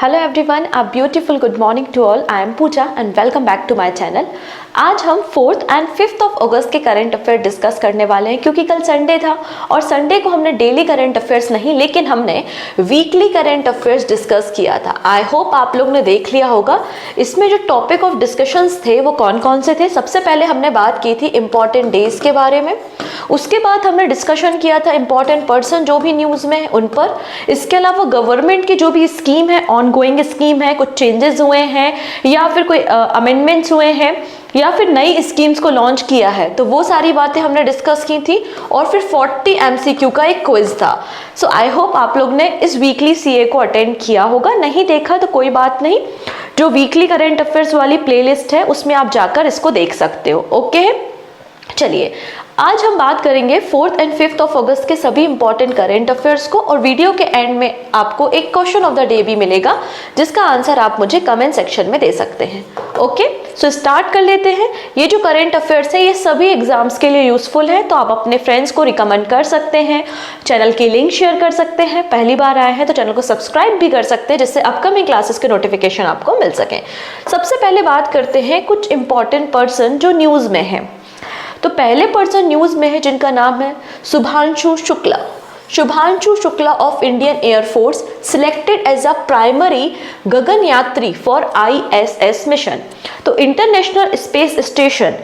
Hello everyone, a beautiful good morning to all. I am Pooja and welcome back to my channel. आज हम 4th and 5th of अगस्त के current affair discuss करने वाले हैं, क्योंकि कल संडे था और संडे को हमने डेली करंट अफेयर्स नहीं लेकिन हमने वीकली करंट अफेयर्स डिस्कस किया था। आई होप आप लोग ने देख लिया होगा। इसमें जो टॉपिक ऑफ डिस्कशंस थे वो कौन कौन से थे। सबसे पहले हमने बात की थी इम्पॉर्टेंट डेज के बारे में, उसके बाद हमने डिस्कशन किया था इम्पॉर्टेंट पर्सन जो भी न्यूज़ में है उन पर। इसके अलावा गवर्नमेंट की जो भी स्कीम है, ऑनगोइंग स्कीम है, कुछ चेंजेस हुए हैं या फिर कोई अमेंडमेंट्स हुए हैं या फिर नई स्कीम्स को लॉन्च किया है, तो वो सारी बातें हमने डिस्कस की थी। और फिर 40 MCQ का एक क्विज था। सो आई होप आप लोग ने इस वीकली CA को अटेंड किया होगा। नहीं देखा तो कोई बात नहीं, जो वीकली करंट अफेयर्स वाली प्लेलिस्ट है उसमें आप जाकर इसको देख सकते हो। ओके, चलिए आज हम बात करेंगे 4th एंड 5th ऑफ अगस्त के सभी इंपॉर्टेंट करंट अफेयर्स को, और वीडियो के एंड में आपको एक क्वेश्चन ऑफ द डे भी मिलेगा जिसका आंसर आप मुझे कमेंट सेक्शन में दे सकते हैं। ओके, सो स्टार्ट कर लेते हैं। ये जो करंट अफेयर्स है ये सभी एग्जाम्स के लिए यूजफुल है, तो आप अपने फ्रेंड्स को रिकमेंड कर सकते हैं, चैनल की लिंक शेयर कर सकते हैं। पहली बार आए हैं तो चैनल को सब्सक्राइब भी कर सकते हैं जिससे अपकमिंग क्लासेस के नोटिफिकेशन आपको मिल सकें। सबसे पहले बात करते हैं कुछ इंपॉर्टेंट पर्सन जो न्यूज में है। तो पहले पर्सन न्यूज में है जिनका नाम है Shubhanshu Shukla. Shubhanshu Shukla of Indian Air Force selected as a primary gaganyatri for ISS mission. तो इंटरनेशनल स्पेस स्टेशन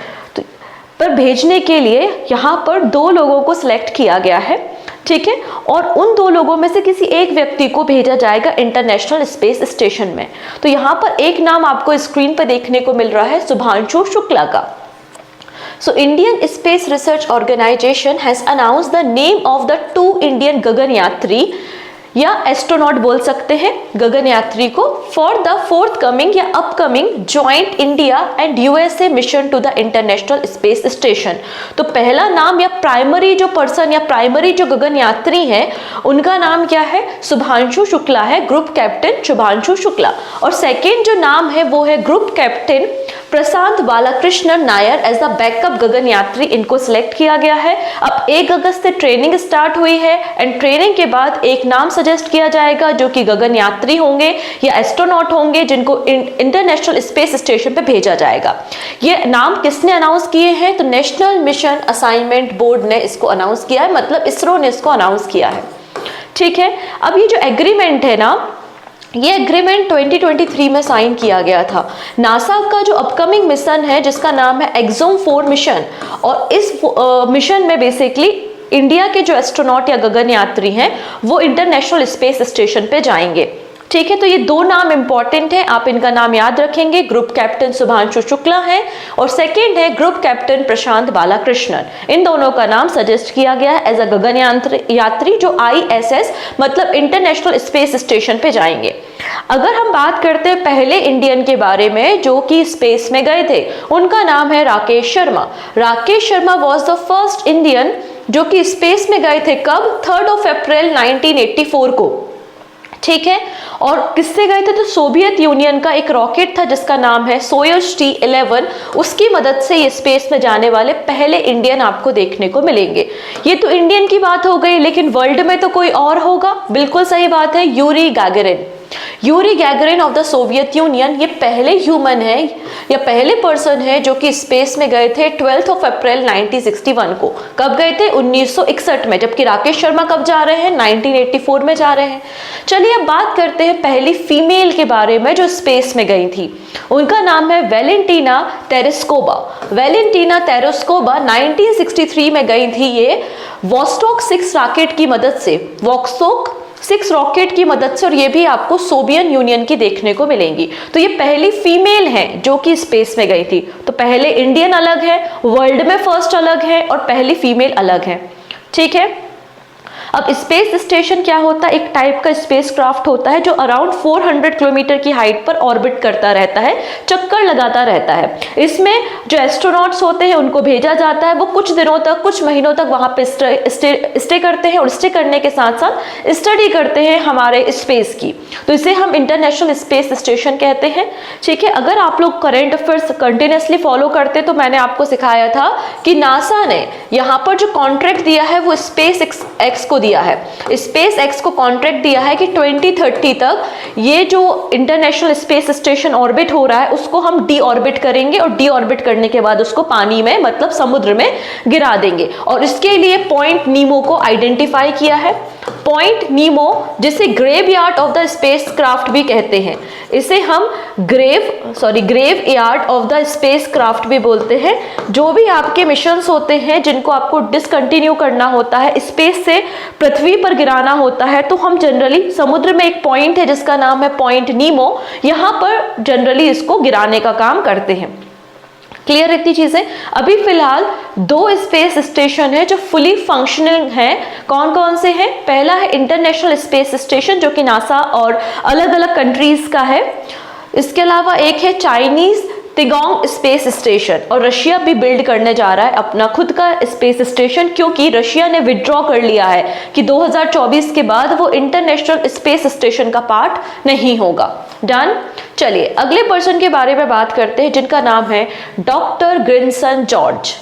पर भेजने के लिए यहाँ पर 2 लोगों को सिलेक्ट किया गया है, ठीक है, और उन 2 लोगों में से किसी एक व्यक्ति को भेजा जाएगा इंटरनेशनल स्पेस स्टेशन में। तो यहाँ पर एक नाम आपको स्क्रीन पर देखने को मिल रहा है शुभांशु शुक्ला का। So Indian Space Research Organization has announced the name of the 2 Indian गगनयात्री या एस्ट्रोनॉट बोल सकते हैं गगनयात्री को, फॉर द फोर्थकमिंग या upcoming joint India and USA mission to the international space station. तो पहला नाम या प्राइमरी जो पर्सन या प्राइमरी जो गगनयात्री हैं उनका नाम क्या है? शुभांशु शुक्ला है, ग्रुप कैप्टन शुभांशु शुक्ला। और सेकेंड जो नाम है वो है group captain Prashanth Balakrishnan Nair as the backup gaganyatri. इनको सिलेक्ट किया गया है। अब 1 अगस्त से ट्रेनिंग स्टार्ट हुई है एंड ट्रेनिंग के बाद एक नाम सजेस्ट किया जाएगा जो कि गगनयात्री होंगे या एस्ट्रोनॉट होंगे जिनको इंटरनेशनल स्पेस स्टेशन पे भेजा जाएगा। ये नाम किसने अनाउंस किए हैं? तो नेशनल मिशन असाइनमेंट बोर्ड ने इसको अनाउंस किया है, मतलब इसरो ने इसको अनाउंस किया है, ठीक है। अब ये जो एग्रीमेंट है ना, ये एग्रीमेंट 2023 में साइन किया गया था। नासा का जो अपकमिंग मिशन है जिसका नाम है एक्सोम 4 मिशन, और इस मिशन में बेसिकली इंडिया के जो एस्ट्रोनॉट या गगनयात्री हैं वो इंटरनेशनल स्पेस स्टेशन पे जाएंगे, ठीक है। तो ये 2 नाम इंपॉर्टेंट है, आप इनका नाम याद रखेंगे। ग्रुप कैप्टन शुभांशु शुक्ला है और सेकेंड है ग्रुप कैप्टन प्रशांत बालाकृष्णन। इन दोनों का नाम सजेस्ट किया गया है एज अ गगनयात्री जो ISS मतलब इंटरनेशनल स्पेस स्टेशन पे जाएंगे। अगर हम बात करते हैं पहले इंडियन के बारे में जो कि स्पेस में गए थे, उनका नाम है Rakesh Sharma. Rakesh Sharma was the first Indian जो कि स्पेस में गए थे। कब? 3 अप्रैल 1984 को, ठीक है। और किससे गए थे? तो सोवियत यूनियन का एक रॉकेट था जिसका नाम है सोयुज T-11, उसकी मदद से ये स्पेस में जाने वाले पहले इंडियन आपको देखने को मिलेंगे। ये तो इंडियन की बात हो गई, लेकिन वर्ल्ड में तो कोई और होगा। बिल्कुल सही बात है, Yuri Gagarin. Yuri Gagarin of the Soviet union ये पहले ह्यूमन है या पहले पर्सन है जो कि स्पेस में गए थे 12 अप्रैल 1961 को। कब गए थे? 1961 में। जबकि राकेश शर्मा कब जा रहे हैं? 1984 में जा रहे हैं। चलिए अब बात करते हैं पहली फीमेल के बारे में जो स्पेस में गई थी। उनका नाम है वेलेंटीना तेरेस्कोवा। वेलेंटीना तेरेस्कोवा 1963 में गई थी। ये वोस्टॉक 6 रॉकेट की मदद से, वोस्टॉक 6 रॉकेट की मदद से, और ये भी आपको सोवियत यूनियन की देखने को मिलेंगी। तो ये पहली फीमेल है जो कि स्पेस में गई थी। तो पहले इंडियन अलग है, वर्ल्ड में फर्स्ट अलग है और पहली फीमेल अलग है, ठीक है। अब स्पेस स्टेशन क्या होता है? एक टाइप का स्पेस क्राफ्ट होता है जो अराउंड 400 किलोमीटर की हाइट पर ऑर्बिट करता रहता है, चक्कर लगाता रहता है। इसमें जो एस्ट्रोनॉट्स होते हैं उनको भेजा जाता है, वो कुछ दिनों तक, कुछ महीनों तक वहां पे स्टे करते हैं और स्टे करने के साथ साथ स्टडी करते हैं हमारे स्पेस की। तो इसे हम इंटरनेशनल स्पेस स्टेशन कहते हैं, ठीक है। अगर आप लोग करंट अफेयर्स कंटिन्यूसली फॉलो करते तो मैंने आपको सिखाया था कि नासा ने यहाँ पर जो कॉन्ट्रैक्ट दिया है वो स्पेस एक्स को को दिया है, स्पेस एक्स को कॉन्ट्रैक्ट दिया है कि 2030 तक ये जो इंटरनेशनल स्पेस स्टेशन ऑर्बिट हो रहा है उसको हम डी ऑर्बिट करेंगे और डी ऑर्बिट करने के बाद उसको पानी में मतलब समुद्र में गिरा देंगे। और इसके लिए पॉइंट नीमो को आइडेंटिफाई किया है। पॉइंट नीमो जिसे graveyard of the spacecraft भी कहते हैं, इसे हम graveyard of the spacecraft भी बोलते हैं। जो भी आपके मिशंस होते हैं जिनको आपको डिसकंटिन्यू करना होता है, स्पेस से पृथ्वी पर गिराना होता है, तो हम जनरली समुद्र में एक पॉइंट है जिसका नाम है पॉइंट नीमो, यहां पर जनरली इसको गिराने का काम करते हैं। क्लियर इतनी चीजें। अभी फिलहाल 2 स्पेस स्टेशन है जो फुली फंक्शनल हैं। कौन कौन से हैं? पहला है इंटरनेशनल स्पेस स्टेशन जो कि नासा और अलग अलग कंट्रीज का है। इसके अलावा एक है चाइनीज तिगोंग स्पेस स्टेशन, और रशिया भी बिल्ड करने जा रहा है अपना खुद का स्पेस स्टेशन, क्योंकि रशिया ने विड्रॉ कर लिया है कि 2024 के बाद वो इंटरनेशनल स्पेस स्टेशन का पार्ट नहीं होगा। डन। चलिए अगले पर्सन के बारे में बात करते हैं जिनका नाम है doctor Grinson George,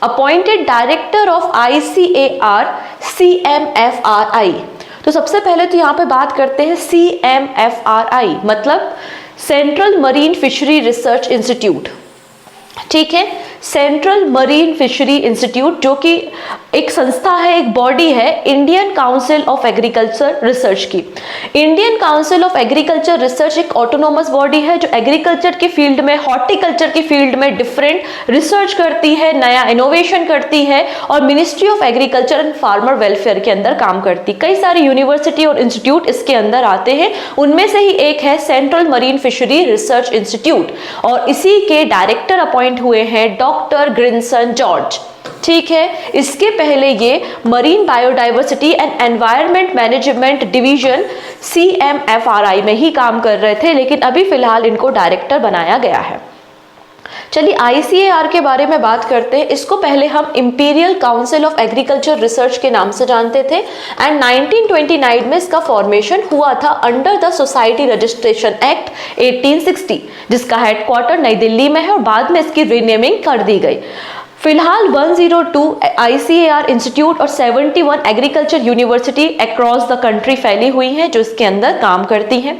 appointed director of ICAR CMFRI। तो सबसे पहले तो यहाँ पे बात करते हैं CMFRI मतलब central marine fishery research institute. ठीक है, सेंट्रल मरीन फिशरी इंस्टीट्यूट जो कि एक संस्था है, एक बॉडी है Indian council of agriculture research की। Indian council of agriculture research एक ऑटोनोमस बॉडी है जो एग्रीकल्चर की फील्ड में, हॉर्टिकल्चर की फील्ड में डिफरेंट रिसर्च करती है, नया इनोवेशन करती है और ministry of agriculture and farmer welfare के अंदर काम करती। कई सारी यूनिवर्सिटी और इंस्टीट्यूट इसके अंदर आते हैं, उनमें से ही एक है central marine fishery research institute, और इसी के डायरेक्टर अपॉइंट हुए हैं डॉक्टर ग्रिनसन जॉर्ज। ठीक है, इसके पहले ये marine biodiversity and environment management division CMFRI में ही काम कर रहे थे, लेकिन अभी फिलहाल इनको डायरेक्टर बनाया गया है। चलिए ICAR के बारे में बात करते हैं। इसको पहले हम imperial council of agriculture research के नाम से जानते थे, एंड 1929 में इसका फॉर्मेशन हुआ था under the society registration act 1860, जिसका हेडक्वार्टर नई दिल्ली में है और बाद में इसकी रीनेमिंग कर दी गई। फिलहाल 102 ICAR इंस्टीट्यूट और 71 agriculture university across the country फैली हुई हैं जो इसके अंदर काम करती हैं।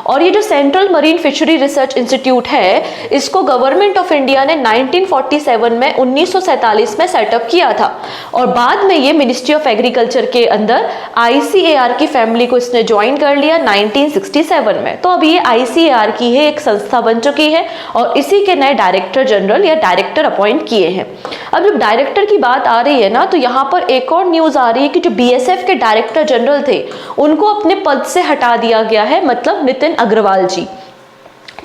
और ये जो central marine fishery research institute है, इसको गवर्नमेंट ऑफ इंडिया ने 1947 में 1947 में सेटअप किया था, और बाद में ये मिनिस्ट्री ऑफ एग्रीकल्चर के अंदर ICAR की फैमिली को इसने ज्वाइन कर लिया 1967 में। तो अब ये ICAR की है एक संस्था बन चुकी है और इसी के नए डायरेक्टर जनरल या डायरेक्टर अपॉइंट किए हैं। अब जब डायरेक्टर की बात आ रही है ना, तो यहाँ पर एक और न्यूज आ रही है कि जो BSF के डायरेक्टर जनरल थे उनको अपने पद से हटा दिया गया है, मतलब नितिन अग्रवाल जी।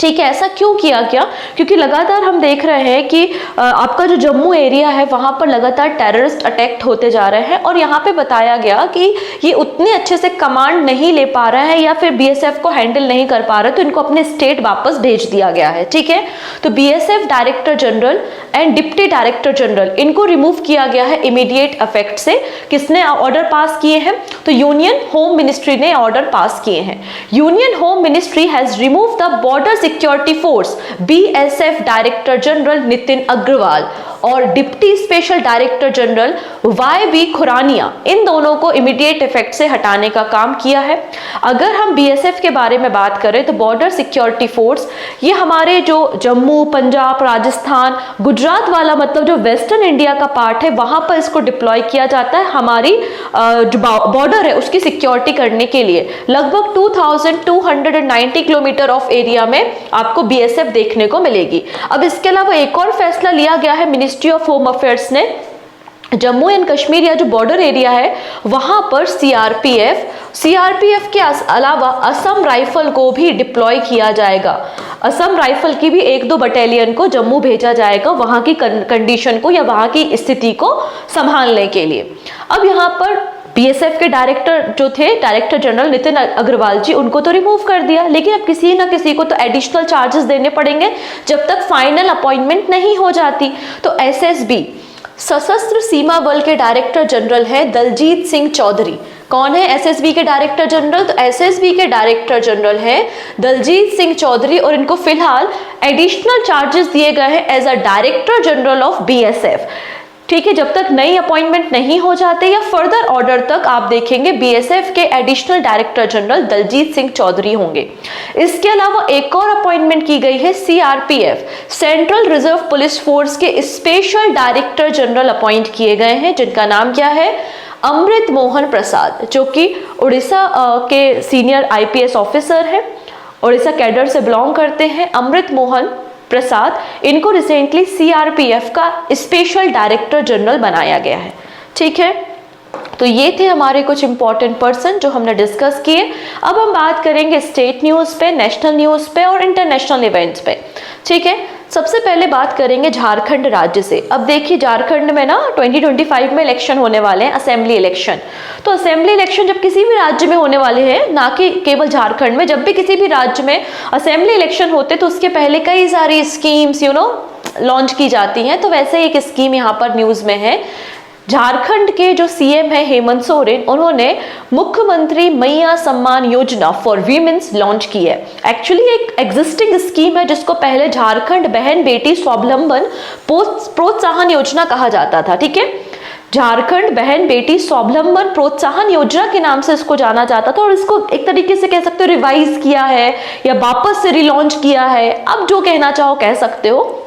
ठीक है, ऐसा क्यों किया गया? क्योंकि लगातार हम देख रहे हैं कि आपका जो जम्मू एरिया है वहां पर लगातार टेररिस्ट अटैक होते जा रहे हैं, और यहाँ पे बताया गया कि ये उतने अच्छे से कमांड नहीं ले पा रहा है या फिर BSF को हैंडल नहीं कर पा रहे, तो इनको अपने स्टेट वापस भेज दिया गया है। ठीक है, तो BSF director general and deputy director general इनको रिमूव किया गया है इमीडिएट इफेक्ट से। किसने ऑर्डर पास किए हैं? तो यूनियन होम मिनिस्ट्री ने ऑर्डर पास किए हैं। Union home ministry has remove the border security force BSF director general Nitin Agrawal और deputy special director general YB Khurania, इन दोनों को इमीडिएट इफेक्ट से हटाने का काम किया है। अगर हम BSF के बारे में बात करें तो बॉर्डर सिक्योरिटी फोर्स ये हमारे जो जम्मू, पंजाब, राजस्थान, गुजरात वाला मतलब जो वेस्टर्न इंडिया का पार्ट है वहां पर इसको डिप्लॉय किया जाता है हमारी जो बॉर्डर है उसकी सिक्योरिटी करने के लिए। लगभग 2290 किलोमीटर ऑफ एरिया में आपको BSF देखने को मिलेगी। अब इसके अलावा एक और फैसला लिया गया है मिनिस्ट्री ऑफ होम अफेयर्स ने, जम्मू एंड कश्मीर या जो बॉर्डर एरिया है वहां पर CRPF के अलावा असम राइफल को भी डिप्लॉय किया जाएगा। असम राइफल की भी 1-2 बटालियन को जम्मू भेजा जाएगा वहां की कंडीशन को या वहां की स्थिति को संभालने के लिए। अब यहाँ पर BSF के डायरेक्टर जो थे, डायरेक्टर जनरल नितिन अग्रवाल जी, उनको तो रिमूव कर दिया, लेकिन अब किसी ना किसी को तो एडिशनल चार्जेस देने पड़ेंगे जब तक फाइनल अपॉइंटमेंट नहीं हो जाती। तो SSB सशस्त्र सीमा बल के डायरेक्टर जनरल है दलजीत सिंह चौधरी। कौन है SSB के डायरेक्टर जनरल? तो SSB के डायरेक्टर जनरल है दलजीत सिंह चौधरी, और इनको फिलहाल एडिशनल चार्जेस दिए गए हैं as a director general of BSF। ठीक है, जब तक नई अपॉइंटमेंट नहीं हो जाते या फर्दर ऑर्डर तक आप देखेंगे बीएसएफ के additional director general Daljeet Singh Chaudhary होंगे। इसके अलावा एक और अपॉइंटमेंट की गई है CRPF central reserve police force के स्पेशल डायरेक्टर जनरल अपॉइंट किए गए हैं, जिनका नाम क्या है, अमृत मोहन प्रसाद, जो कि उड़ीसा के सीनियर आईपीएस ऑफिसर हैं, उड़ीसा कैडर से बिलोंग करते हैं। अमृत मोहन प्रसाद, इनको रिसेंटली सीआरपीएफ का स्पेशल डायरेक्टर जनरल बनाया गया है। ठीक है, तो ये थे हमारे कुछ इंपॉर्टेंट पर्सन जो हमने डिस्कस किए। अब हम बात करेंगे स्टेट न्यूज़ पे, नेशनल न्यूज़ पे और इंटरनेशनल इवेंट्स पे। ठीक है, सबसे पहले बात करेंगे झारखंड राज्य से। अब देखिए झारखंड में ना 2025 में इलेक्शन होने वाले हैं, असेंबली इलेक्शन। तो असेंबली इलेक्शन जब किसी भी राज्य में होने वाले हैं, ना कि केवल झारखंड में, जब भी किसी भी राज्य में असेंबली इलेक्शन होते तो उसके पहले कई सारी स्कीम्स लॉन्च की जाती हैं। तो वैसे एक स्कीम यहाँ पर न्यूज़ में है। झारखंड के जो सीएम है हेमंत सोरेन, उन्होंने मुख्यमंत्री मैया Samman Yojana for women's launch की है। एक्चुअली एक एग्जिस्टिंग स्कीम है जिसको पहले झारखंड बहन बेटी स्वावलंबन प्रोत्साहन योजना कहा जाता था। ठीक है, झारखंड बहन बेटी स्वावलंबन प्रोत्साहन योजना के नाम से इसको जाना जाता था, और इसको एक तरीके से कह सकते हो रिवाइज किया है या वापस से रिलॉन्च किया है, अब जो कहना चाहो कह सकते हो।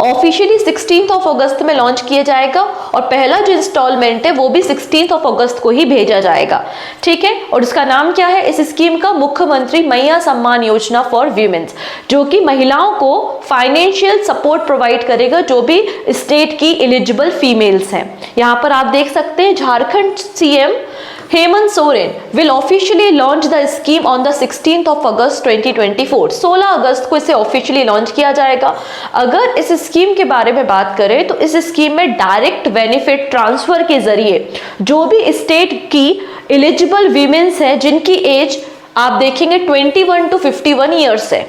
ऑफिशियली 16 अगस्त में लॉन्च किया जाएगा और पहला जो इंस्टॉलमेंट है वो भी 16 अगस्त को ही भेजा जाएगा। ठीक है, और इसका नाम क्या है इस स्कीम का, मुख्यमंत्री मैया सम्मान योजना फॉर वीमेंस, जो कि महिलाओं को फाइनेंशियल सपोर्ट प्रोवाइड करेगा जो भी स्टेट की एलिजिबल फीमेल्स हैं। यहाँ पर आप देख सकते हैं Jharkhand CM Hemant Soren will officially launch the scheme on the 16 अगस्त 2024। 16 अगस्त को इसे ऑफिशियली लॉन्च किया जाएगा। अगर इस स्कीम के बारे में बात करें तो इस स्कीम में डायरेक्ट बेनिफिट ट्रांसफर के जरिए जो भी स्टेट की एलिजिबल वीमेंस है, जिनकी एज आप देखेंगे 21 to 51 ईयर्स है,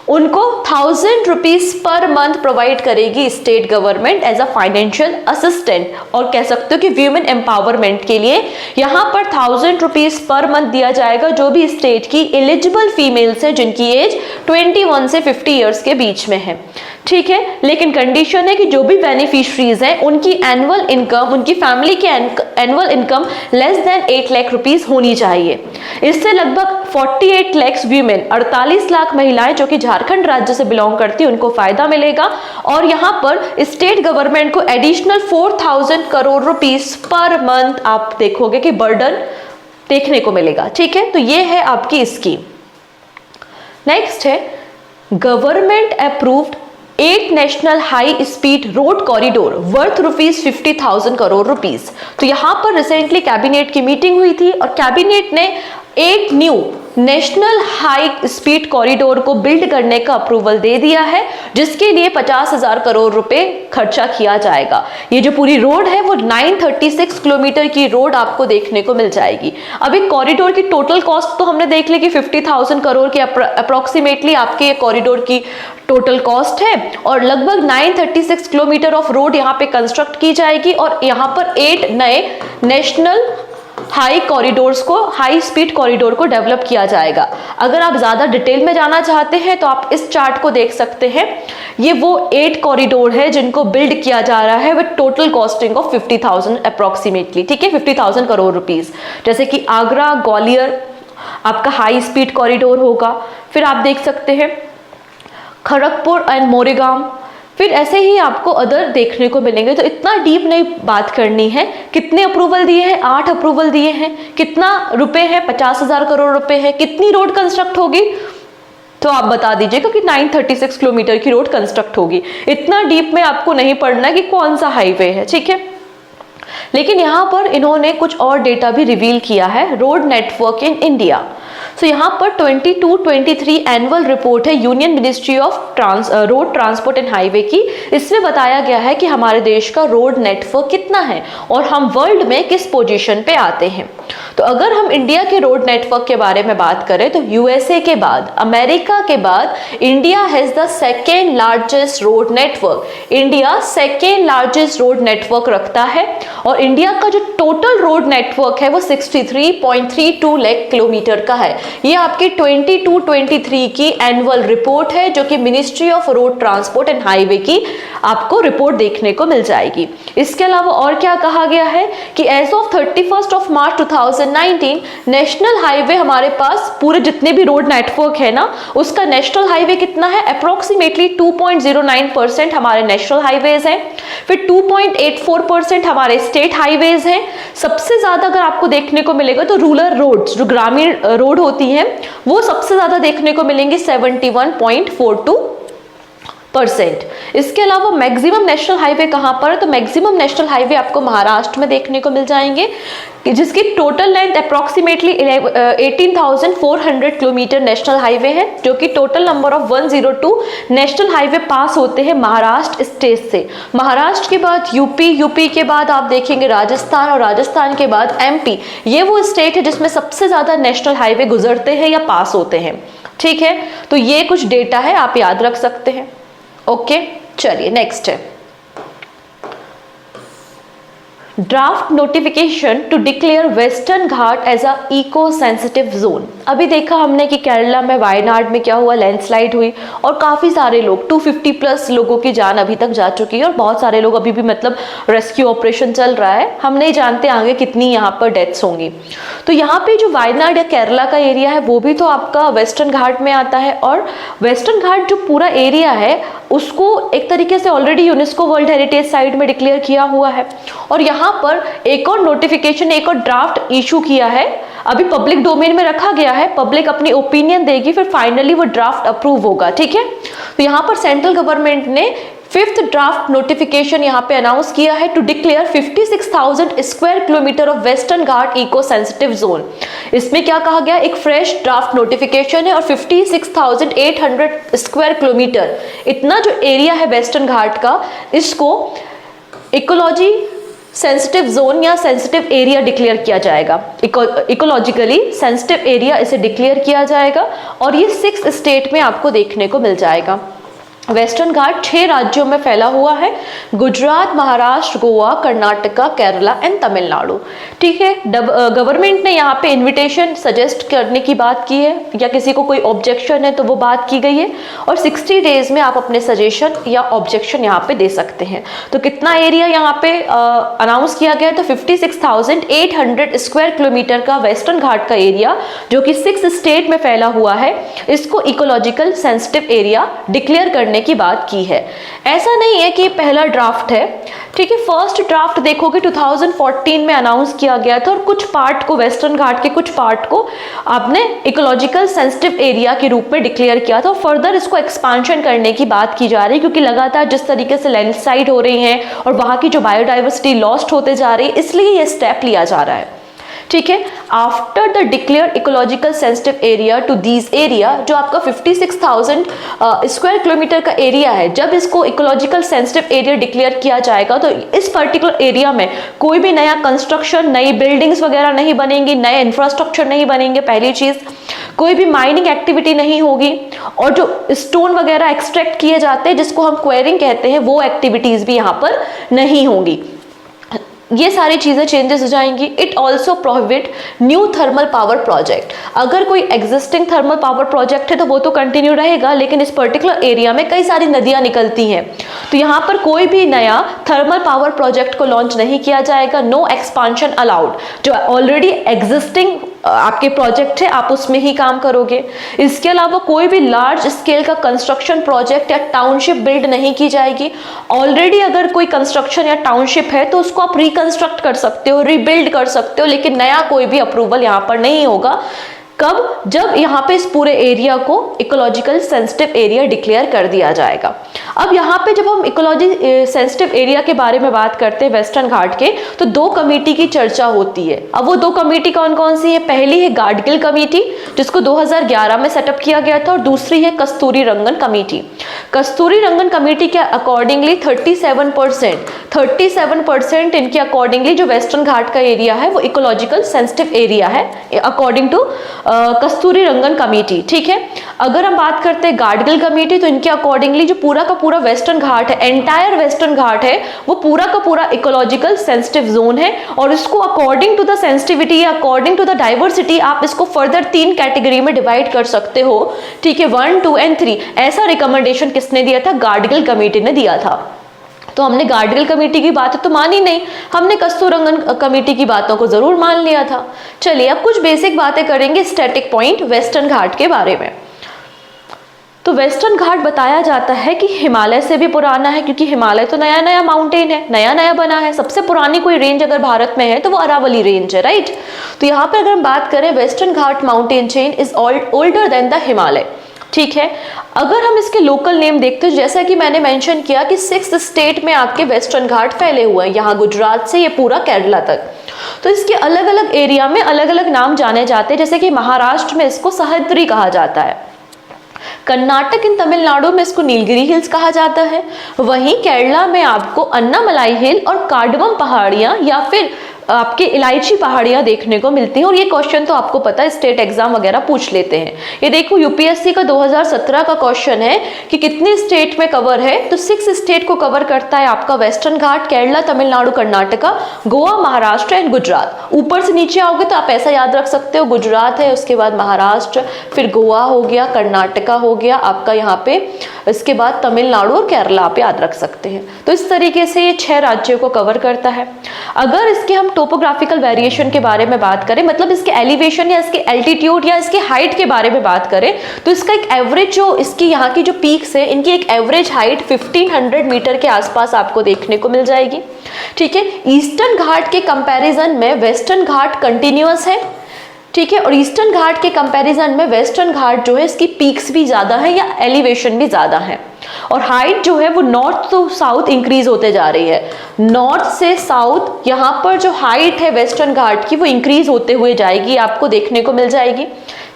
उनको 1000 रुपीज पर मंथ प्रोवाइड करेगी state government as a financial assistant. और कह सकते हो कि वीमेन एम्पावरमेंट के लिए यहाँ पर 1000 रुपीज पर मंथ दिया जाएगा जो भी स्टेट की एलिजिबल फीमेल्स है जिनकी एज 21 से 50 ईयर्स के बीच में है। ठीक है, लेकिन कंडीशन है कि जो भी बेनिफिशरीज हैं उनकी एनुअल इनकम, उनकी फैमिली की annual income less than 8 lakh rupees होनी चाहिए। इससे लगभग 48 लाख वीमेन, 48 लाख महिलाएं जो कि झारखंड राज्य से बिलोंग करती है, उनको फायदा मिलेगा। और यहाँ पर स्टेट गवर्नमेंट को additional 4000 crore rupees per month आप देखोगे कि बर्डन देखने को मिलेगा। ठीक है, तो ये है आपकी स्कीम। नेक्स्ट है government approved 8 national high speed road corridor worth rupees 50,000 crore rupees. तो यहाँ पर रिसेंटली कैबिनेट की मीटिंग हुई थी और कैबिनेट ने 8 new national high speed corridor को बिल्ड करने का अप्रूवल दे दिया है, जिसके लिए 50,000 करोड़ रुपए खर्चा किया जाएगा। ये जो पूरी रोड है वो 936 किलोमीटर की रोड आपको देखने को मिल जाएगी। अब एक कॉरिडोर की टोटल कॉस्ट तो हमने देख ली कि 50,000 करोड़ के अप्रोक्सीमेटली आपके कॉरिडोर की टोटल कॉस्ट है, और लगभग 936 किलोमीटर ऑफ रोड यहाँ पे कंस्ट्रक्ट की जाएगी और यहाँ पर 8 नए नेशनल हाई कॉरिडोर्स को, हाई स्पीड कॉरिडोर को डेवलप किया जाएगा। अगर आप ज्यादा डिटेल में जाना चाहते हैं तो आप इस चार्ट को देख सकते हैं। ये वो 8 कॉरिडोर है जिनको बिल्ड किया जा रहा है with total costing of 50,000 approximately. ठीक है, 50,000 करोड़ रुपीस। जैसे कि आगरा ग्वालियर आपका हाई स्पीड कॉरिडोर होगा, फिर आप देख सकते हैं खड़गपुर एंड मोरेगांव, फिर ऐसे ही आपको अदर देखने को मिलेंगे। तो इतना डीप नहीं बात करनी है। कितने अप्रूवल दिए हैं? 8 अप्रूवल दिए हैं। कितना रुपए है? 50,000 करोड़ रुपए है। कितनी रोड कंस्ट्रक्ट होगी तो आप बता दीजिएगा कि 936 किलोमीटर की रोड कंस्ट्रक्ट होगी। इतना डीप में आपको नहीं पढ़ना कि कौन सा हाईवे है। ठीक है, लेकिन यहाँ पर इन्होंने कुछ और डेटा भी रिवील किया है, रोड नेटवर्क इन इंडिया। तो यहाँ पर 22-23 एनुअल रिपोर्ट है union ministry of road transport and highway की। इसमें बताया गया है कि हमारे देश का रोड नेटवर्क कितना है और हम वर्ल्ड में किस पोजीशन पे आते हैं। तो अगर हम इंडिया के रोड नेटवर्क के बारे में बात करें तो यूएसए के बाद, अमेरिका के बाद India has the second largest road network. India second largest road network रखता है और इंडिया का जो टोटल रोड नेटवर्क है वो 63.32 लाख किलोमीटर का है। ये आपकी 22-23 की एनुअल रिपोर्ट है जो कि ministry of road transport and highway की आपको रिपोर्ट देखने को मिल जाएगी। इसके अलावा और क्या कहा गया है कि as of 31 March 2019 national highway हमारे पास पूरे जितने भी रोड नेटवर्क है ना, उसका नेशनल हाईवे कितना है, अप्रोक्सीमेटली 2.09% हमारे नेशनल हाईवेज हैं, फिर 2.84% हमारे स्टेट हाईवेज हैं। सबसे ज्यादा अगर आपको देखने को मिलेगा तो रूरल रोड्स, जो ग्रामीण रोड होती हैं, वो सबसे ज्यादा देखने को मिलेंगी 71.42%। इसके अलावा मैक्सिमम नेशनल हाईवे कहां पर है, तो मैक्सिमम नेशनल हाईवे आपको महाराष्ट्र में देखने को मिल जाएंगे, जिसकी total length approximately 18,400 kilometre national highway है, जो कि total number of 102 national highway pass होते हैं महाराष्ट्र स्टेट से। महाराष्ट्र के बाद यूपी, यूपी के बाद आप देखेंगे राजस्थान और राजस्थान के बाद एमपी। ये वो स्टेट है जिसमें सबसे ज्यादा नेशनल हाईवे गुजरते हैं या पास होते हैं। ठीक है, तो ये कुछ डेटा है, आप याद रख सकते हैं। ओके, चलिए नेक्स्ट है draft notification to declare Western Ghat as a eco sensitive zone. अभी देखा हमने कि केरला में वायनाड में क्या हुआ, लैंडस्लाइड हुई और काफी सारे लोग 250 प्लस लोगों की जान अभी तक जा चुकी है और बहुत सारे लोग अभी भी मतलब रेस्क्यू ऑपरेशन चल रहा है। हम नहीं जानते आगे कितनी यहाँ पर डेथ्स होंगी। तो यहाँ पे जो वायनाड या केरला का एरिया है वो भी तो आपका वेस्टर्न घाट में आता है और वेस्टर्न घाट जो पूरा एरिया है उसको एक तरीके से already UNESCO world heritage site में डिक्लेयर किया हुआ है। और यहाँ पर एक और नोटिफिकेशन, एक और ड्राफ्ट इशू किया है, अभी पब्लिक डोमेन में रखा गया है, पब्लिक अपनी ओपिनियन देगी, फिर फाइनली वो ड्राफ्ट अप्रूव होगा। ठीक है, तो यहाँ पर सेंट्रल गवर्नमेंट ने 5th ड्राफ्ट नोटिफिकेशन यहाँ पे अनाउंस किया है to declare 56,000 square kilometre of Western Ghat eco sensitive zone. इसमें क्या कहा गया, एक फ्रेश ड्राफ्ट नोटिफिकेशन है और 56,800 स्क्वायर किलोमीटर इतना जो एरिया है वेस्टर्न घाट का, इसको इकोलॉजी सेंसिटिव जोन या सेंसिटिव एरिया डिक्लेयर किया जाएगा। इकोलॉजिकली सेंसिटिव एरिया इसे डिक्लेयर किया जाएगा और ये 6 स्टेट में आपको देखने को मिल जाएगा। वेस्टर्न घाट 6 राज्यों में फैला हुआ है, गुजरात, महाराष्ट्र, गोवा, कर्नाटका, केरला एंड तमिलनाडु। ठीक है, गवर्नमेंट ने यहाँ पे इनविटेशन सजेस्ट करने की बात की है या किसी को कोई ऑब्जेक्शन है तो वो बात की गई है और 60 डेज में आप अपने सजेशन या ऑब्जेक्शन यहाँ पे दे सकते हैं। तो कितना एरिया यहाँ पे अनाउंस किया गया है, तो 56,800 स्क्वायर किलोमीटर का वेस्टर्न घाट का एरिया जो कि 6 स्टेट में फैला हुआ है, इसको इकोलॉजिकल सेंसिटिव एरिया डिक्लेयर करने की बात की है। ऐसा नहीं है कि पहला ड्राफ्ट है। ठीक है, फर्स्ट ड्राफ्ट देखोगे 2014 में अनाउंस किया गया था और कुछ पार्ट को, वेस्टर्न घाट के कुछ पार्ट को आपने इकोलॉजिकल सेंसिटिव एरिया के रूप में डिक्लेयर किया था और फर्दर इसको एक्सपांशन करने की बात की जा रही है, क्योंकि लगातार जिस तरीके से लैंडस्लाइड हो रही हैं और वहां की जो बायोडाइवर्सिटी लॉस्ट होते जा रही है, इसलिए ये स्टेप लिया जा रहा है। ठीक है, after the declare ecological sensitive area to these area, जो आपका 56,000 स्क्वायर किलोमीटर का एरिया है, जब इसको इकोलॉजिकल सेंसिटिव एरिया डिक्लेयर किया जाएगा तो इस पर्टिकुलर एरिया में कोई भी नया कंस्ट्रक्शन, नई बिल्डिंग्स वगैरह नहीं बनेंगी, नए इंफ्रास्ट्रक्चर नहीं बनेंगे। पहली चीज, कोई भी माइनिंग एक्टिविटी नहीं होगी और जो स्टोन वगैरह एक्सट्रैक्ट किए जाते हैं जिसको हम क्वेरिंग कहते हैं, वो एक्टिविटीज भी यहाँ पर नहीं होंगी। ये सारी चीजें चेंजेस हो जाएंगी। It also prohibit new thermal power project. अगर कोई एग्जिस्टिंग थर्मल पावर प्रोजेक्ट है तो वो तो कंटिन्यू रहेगा, लेकिन इस पर्टिकुलर एरिया में कई सारी नदियां निकलती हैं, तो यहाँ पर कोई भी नया थर्मल पावर प्रोजेक्ट को लॉन्च नहीं किया जाएगा। No expansion allowed. जो ऑलरेडी एग्जिस्टिंग आपके प्रोजेक्ट है आप उसमें ही काम करोगे। इसके अलावा कोई भी लार्ज स्केल का कंस्ट्रक्शन प्रोजेक्ट या टाउनशिप बिल्ड नहीं की जाएगी। ऑलरेडी अगर कोई कंस्ट्रक्शन या टाउनशिप है तो उसको आप रिकंस्ट्रक्ट कर सकते हो, रीबिल्ड कर सकते हो, लेकिन नया कोई भी अप्रूवल यहाँ पर नहीं होगा। कब? जब यहाँ पे इस पूरे एरिया को इकोलॉजिकल सेंसिटिव एरिया डिक्लेयर कर दिया जाएगा। अब यहाँ पे जब हम इकोलॉजी सेंसिटिव एरिया के बारे में बात करते हैं वेस्टर्न घाट के, तो दो कमेटी की चर्चा होती है। अब वो दो कमेटी कौन कौन सी है? पहली है गाडगिल कमेटी, जिसको 2011 में सेटअप किया गया था, और दूसरी है कस्तूरी रंगन कमेटी। कस्तूरी रंगन कमेटी के अकॉर्डिंगली 37% इनके अकॉर्डिंगली जो वेस्टर्न घाट का एरिया है वो इकोलॉजिकल सेंसिटिव एरिया है according to Kasturi Rangan committee. ठीक है, अगर हम बात करते हैं गाडगिल कमेटी, तो इनके अकॉर्डिंगली जो पूरा का पूरा वेस्टर्न घाट है, एंटायर वेस्टर्न घाट है, वो पूरा का पूरा इकोलॉजिकल सेंसिटिव जोन है, और इसको अकॉर्डिंग टू द सेंसिटिविटी या अकॉर्डिंग टू द डाइवर्सिटी आप इसको फर्दर 3 कैटेगरी में डिवाइड कर सकते हो। ठीक है, 1, 2 एंड 3। ऐसा रिकमेंडेशन किसने दिया था? गाडगिल कमेटी ने दिया था। तो हमने गाडगिल कमेटी की बातें तो मानी नहीं, हमने कस्तूरी रंगन कमेटी की बातों को जरूर मान लिया था। चलिए अब कुछ बेसिक बातें करेंगे स्टैटिक पॉइंट वेस्टर्न घाट के बारे में। तो वेस्टर्न घाट बताया जाता है कि हिमालय से भी पुराना है, क्योंकि हिमालय तो नया नया माउंटेन है, नया नया बना है। सबसे पुरानी कोई रेंज अगर भारत में है तो वो अरावली रेंज है, राइट। तो यहाँ पर अगर हम बात करें, western Ghat mountain chain is older than the Himalaya. ठीक है, अगर हम इसके लोकल नेम देखते हैं, जैसा कि मैंने मेंशन किया कि 6 स्टेट में आपके वेस्टर्न घाट फैले हुए हैं, यहाँ गुजरात से ये पूरा केरला तक। तो इसके अलग अलग एरिया में अलग अलग नाम जाने जाते हैं, जैसे कि महाराष्ट्र में इसको सह्याद्री कहा जाता है, कर्नाटक इन तमिलनाडु में इसको नीलगिरी हिल्स कहा जाता है, वहीं केरला में आपको अन्नामलाई हिल और कार्डमम पहाड़ियां या फिर आपके इलायची पहाड़ियां देखने को मिलती हैं। और ये क्वेश्चन तो आपको पता है, स्टेट एग्जाम वगैरह पूछ लेते हैं। ये देखो यूपीएससी का 2017 का क्वेश्चन है कि कितने स्टेट में कवर है, तो 6 स्टेट को कवर करता है आपका western Ghat, Kerala, Tamil Nadu, Karnataka, Goa, Maharashtra and Gujarat. ऊपर से नीचे आओगे तो आप ऐसा याद रख सकते हो, गुजरात है, उसके बाद महाराष्ट्र, फिर गोवा हो गया, कर्नाटका हो गया आपका यहाँ पे, इसके बाद तमिलनाडु और केरला आप याद रख सकते हैं। तो इस तरीके से ये 6 राज्यों को कवर करता है। अगर इसके हम टोपोग्राफिकल वेरिएशन के बारे में बात करें, मतलब इसके एलिवेशन या इसके एल्टीट्यूड या इसके हाइट के बारे में बात करें, तो इसका एक एवरेज जो इसकी यहाँ की जो पीक्स है, इनकी एक एवरेज हाइट 1500 मीटर के आसपास आपको देखने को मिल जाएगी। ठीक है, ईस्टर्न घाट के कंपैरिजन में वेस्टर्न घाट कंटिन्यूअस है। ठीक है, और ईस्टर्न घाट के कंपैरिजन में वेस्टर्न घाट जो है इसकी पीक्स भी ज्यादा है या एलिवेशन भी ज्यादा है, और हाइट जो है वो नॉर्थ टू साउथ इंक्रीज होते जा रही है। नॉर्थ से साउथ यहाँ पर जो हाइट है वेस्टर्न घाट की वो इंक्रीज होते हुए जाएगी, आपको देखने को मिल जाएगी।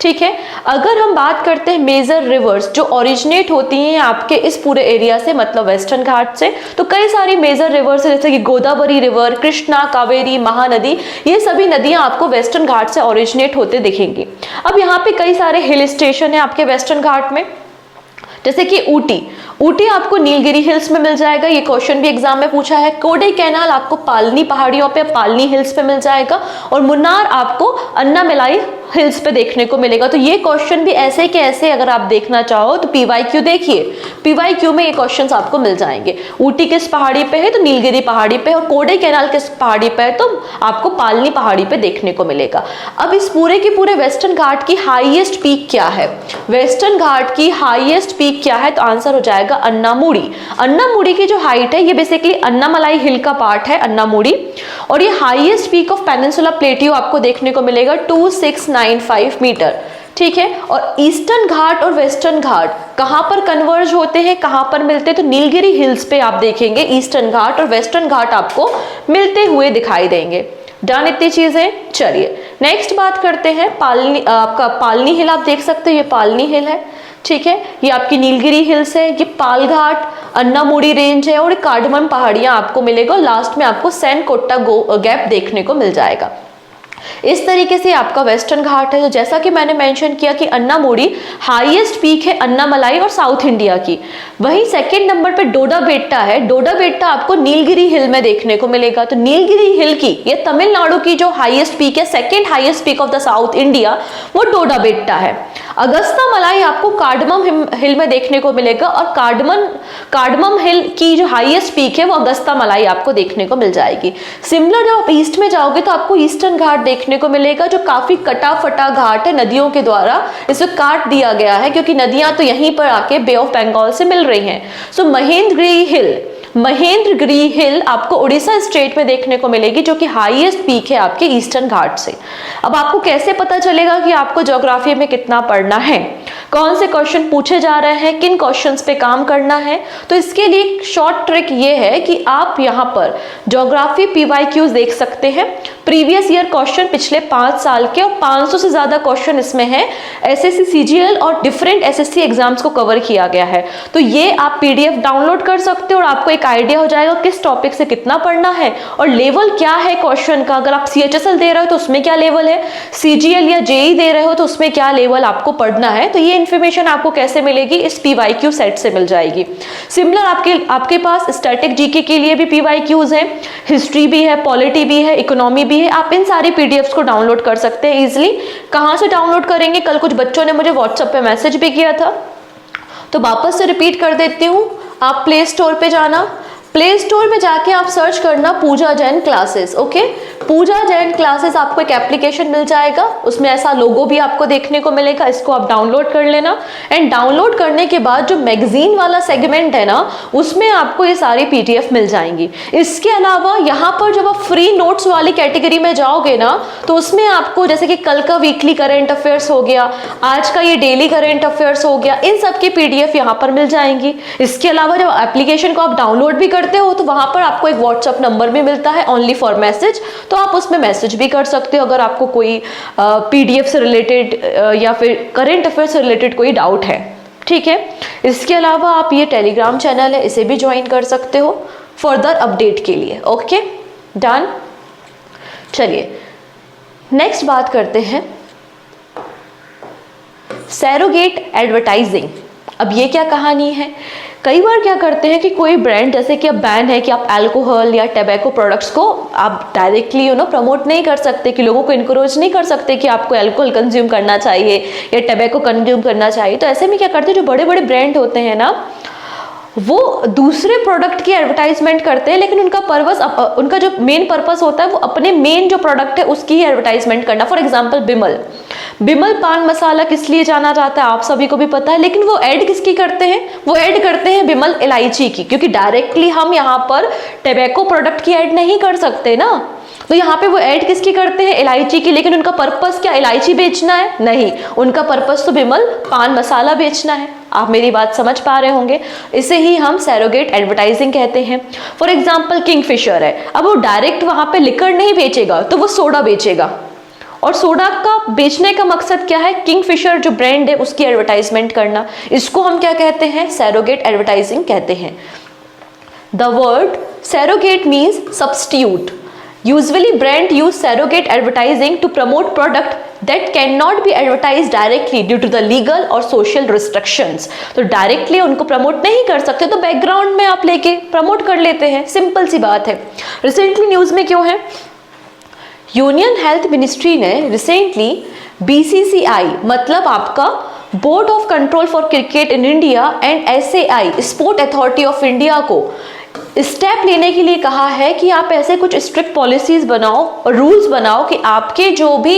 ठीक है, अगर हम बात करते हैं मेजर रिवर्स जो ओरिजिनेट होती हैं आपके इस पूरे एरिया से, मतलब वेस्टर्न घाट से, तो कई सारी मेजर रिवर्स है, जैसे कि गोदावरी रिवर, कृष्णा, कावेरी, महानदी, ये सभी नदियां आपको वेस्टर्न घाट से ओरिजिनेट होते दिखेंगी। अब यहाँ पे कई सारे हिल स्टेशन है आपके वेस्टर्न घाट में, जैसे कि ऊटी आपको नीलगिरी हिल्स में मिल जाएगा, ये क्वेश्चन भी एग्जाम में पूछा है। कोडे कैनाल आपको पालनी पहाड़ियों पे, पालनी हिल्स पे मिल जाएगा, और मुन्नार आपको अन्नामलाई हिल्स पे देखने को मिलेगा। तो ये क्वेश्चन भी ऐसे के ऐसे अगर आप देखना चाहो तो पीवाईक्यू देखिए, पीवाईक्यू में ये क्वेश्चंस आपको मिल जाएंगे। ऊटी किस पहाड़ी पे है, तो नीलगिरी पहाड़ी पे, और कोडे कैनाल किस पहाड़ी पे है, तो आपको पालनी पहाड़ी पे देखने को मिलेगा। अब इस पूरे के पूरे वेस्टर्न घाट की हाईएस्ट पीक क्या है, वेस्टर्न घाट की हाईएस्ट पीक क्या है, तो आंसर हो जाएगा अन्नामुड़ी। अन्नामुड़ी की जो हाइट है ये बेसिकली अन्नामलाई हिल का पार्ट है अन्नामुड़ी, और ये हाईएस्ट पीक ऑफ पेनिनसुला प्लेटियो आपको देखने को मिलेगा 2695 मीटर। ठीक है, और ईस्टर्न घाट और वेस्टर्न घाट कहां पर कन्वर्ज होते हैं, कहां पर मिलते हैं, तो नीलगिरी हिल्स पे आप देखेंगे ईस्टर्न घाट और वेस्टर्न घाट आपको मिलते हुए दिखाई देंगे। डन इतनी चीजें। चलिए नेक्स्ट बात करते हैं पालनी, आपका पालनी हिल आप देख सकते हैं, ये पालनी हिल है। ठीक है, ये आपकी नीलगिरी हिल्स है, ये पालघाट, अन्नामुड़ी रेंज है, और कार्डमम पहाड़ियां आपको मिलेगा, और लास्ट में आपको सैन कोट्टा गैप देखने को मिल जाएगा। इस तरीके से आपका वेस्टर्न घाट है। तो जैसा कि मैंने मेंशन किया कि अन्नामुड़ी हाईएस्ट पीक है अन्नामलाई और साउथ इंडिया की, वहीं सेकंड नंबर पे डोडा बेट्टा है। डोडा बेट्टा आपको नीलगिरी हिल में देखने को मिलेगा। तो नीलगिरी हिल की, ये तमिलनाडु की जो हाईएस्ट पीक है, second highest peak of the south India, वो डोडा बेट्टा है। अगस्ता मलाई आपको कार्डमम हिल में देखने को मिलेगा, और कार्डमम हिल की जो हाईएस्ट पीक है वो अगस्ता मलाई आपको देखने को मिल जाएगी। सिमिलर जब आप ईस्ट में जाओगे तो आपको ईस्टर्न घाट देखने को मिलेगा, जो काफी कटा फटा घाट है, नदियों के द्वारा इसे काट दिया गया है, क्योंकि नदियां तो यहीं पर आके बे ऑफ बंगाल से मिल रही हैं। सो महेंद्रगिरी हिल, महेंद्रगिरी हिल आपको उड़ीसा स्टेट में देखने को मिलेगी, जो कि हाईएस्ट पीक है आपके ईस्टर्न घाट से। अब आपको कैसे पता चलेगा कि आपको ज्योग्राफी में कितना पढ़ना है, कौन से क्वेश्चन पूछे जा रहे हैं, किन क्वेश्चंस पे काम करना है? तो इसके लिए एक शॉर्ट ट्रिक ये है कि आप यहाँ पर ज्योग्राफी PYQs देख सकते हैं। प्रीवियस ईयर क्वेश्चन पिछले 5 साल के और 500 से ज्यादा क्वेश्चन इसमें है। SSC CGL और डिफरेंट SSC एग्जाम्स को कवर किया गया है। तो ये आप PDF डाउनलोड कर सकते हो और आपको एक आइडिया हो जाएगा किस टॉपिक से कितना पढ़ना है और लेवल क्या है क्वेश्चन का। अगर आप CHSL दे रहे हो तो उसमें क्या लेवल है, CGL या JEE दे रहे हो तो उसमें क्या लेवल आपको पढ़ना है। तो ये इन्फॉर्मेशन आपको कैसे मिलेगी, इस PYQ सेट से मिल जाएगी। सिमिलर आपके पास स्टैटिक GK के लिए भी PYQs है, हिस्ट्री भी है, पॉलिटी भी है, इकोनॉमी भी है। आप इन सारी PDFs को डाउनलोड कर सकते हैं इजिली। कहाँ से डाउनलोड करेंगे, कल कुछ बच्चों ने मुझे WhatsApp पे मैसेज भी किया था, तो वापस से रिपीट कर देती हूँ। आप प्ले स्टोर पे जाना, प्ले स्टोर में जाके आप सर्च करना पूजा जैन क्लासेस। ओके, पूजा जैन क्लासेस आपको एक एप्लीकेशन मिल जाएगा, उसमें ऐसा लोगो भी आपको देखने को मिलेगा। इसको आप डाउनलोड कर लेना एंड डाउनलोड करने के बाद जो मैगजीन वाला सेगमेंट है ना, उसमें आपको ये सारी PDF मिल जाएंगी। इसके अलावा यहाँ पर जब आप फ्री नोट्स वाली कैटेगरी में जाओगे ना, तो उसमें आपको जैसे कि कल का वीकली करंट अफेयर्स हो गया, आज का ये डेली करंट अफेयर्स हो गया, इन सब की PDF यहाँ पर मिल जाएंगी। इसके अलावा जब एप्लीकेशन को आप डाउनलोड भी करते हो तो वहां पर आपको एक WhatsApp नंबर भी मिलता है ओनली फॉर मैसेज, तो आप उसमें मैसेज भी कर सकते हो अगर आपको कोई PDF से रिलेटेड या फिर करंट अफेयर से रिलेटेड कोई डाउट है। ठीक है, इसके अलावा आप ये टेलीग्राम चैनल है, इसे भी ज्वाइन कर सकते हो फर्दर अपडेट के लिए। Okay done. चलिए नेक्स्ट बात करते हैं सैरोगेट एडवर्टाइजिंग। अब ये क्या कहानी है, कई बार क्या करते हैं कि कोई ब्रांड, जैसे कि अब बैन है कि आप अल्कोहल या टबैको प्रोडक्ट्स को आप डायरेक्टली प्रमोट नहीं कर सकते, कि लोगों को इनकरेज नहीं कर सकते कि आपको अल्कोहल कंज्यूम करना चाहिए या टबैको कंज्यूम करना चाहिए। तो ऐसे में क्या करते हैं, जो बड़े बड़े ब्रांड होते हैं ना, वो दूसरे प्रोडक्ट की एडवर्टाइजमेंट करते हैं, लेकिन उनका जो मेन पर्पस होता है वो अपने मेन जो प्रोडक्ट है उसकी ही एडवर्टाइजमेंट करना। फॉर एग्जांपल बिमल पान मसाला किस लिए जाना जाता है आप सभी को भी पता है, लेकिन वो ऐड किसकी करते हैं, वो ऐड करते हैं बिमल इलायची की, क्योंकि डायरेक्टली हम यहाँ पर टबैको प्रोडक्ट की ऐड नहीं कर सकते ना। तो यहाँ पे वो ऐड किसकी करते हैं, इलायची की, लेकिन उनका पर्पस क्या इलायची बेचना है, नहीं, उनका पर्पस तो बिमल पान मसाला बेचना है। आप मेरी बात समझ पा रहे होंगे, इसे ही हम सैरोगेट एडवर्टाइजिंग कहते हैं। फॉर एग्जाम्पल किंगफिशर है, अब वो डायरेक्ट वहां पे लिकर नहीं बेचेगा, तो वो सोडा बेचेगा, और सोडा का बेचने का मकसद क्या है, किंगफिशर जो ब्रांड है उसकी एडवर्टाइजमेंट करना। इसको हम क्या कहते हैं, सैरोगेट एडवर्टाइजिंग कहते हैं। The word surrogate means substitute. Usually brand use surrogate advertising to promote product that cannot be advertised directly due to the legal or social restrictions. तो डायरेक्टली उनको प्रमोट नहीं कर सकते, तो बैकग्राउंड में आप लेके प्रमोट कर लेते हैं, सिंपल सी बात है। रिसेंटली न्यूज में क्यों है, यूनियन हेल्थ मिनिस्ट्री ने रिसेंटली BCCI मतलब आपका board of control for cricket in India and SAI sport authority of India को स्टेप लेने के लिए कहा है कि आप ऐसे कुछ स्ट्रिक्ट पॉलिसीज बनाओ और रूल्स बनाओ कि आपके जो भी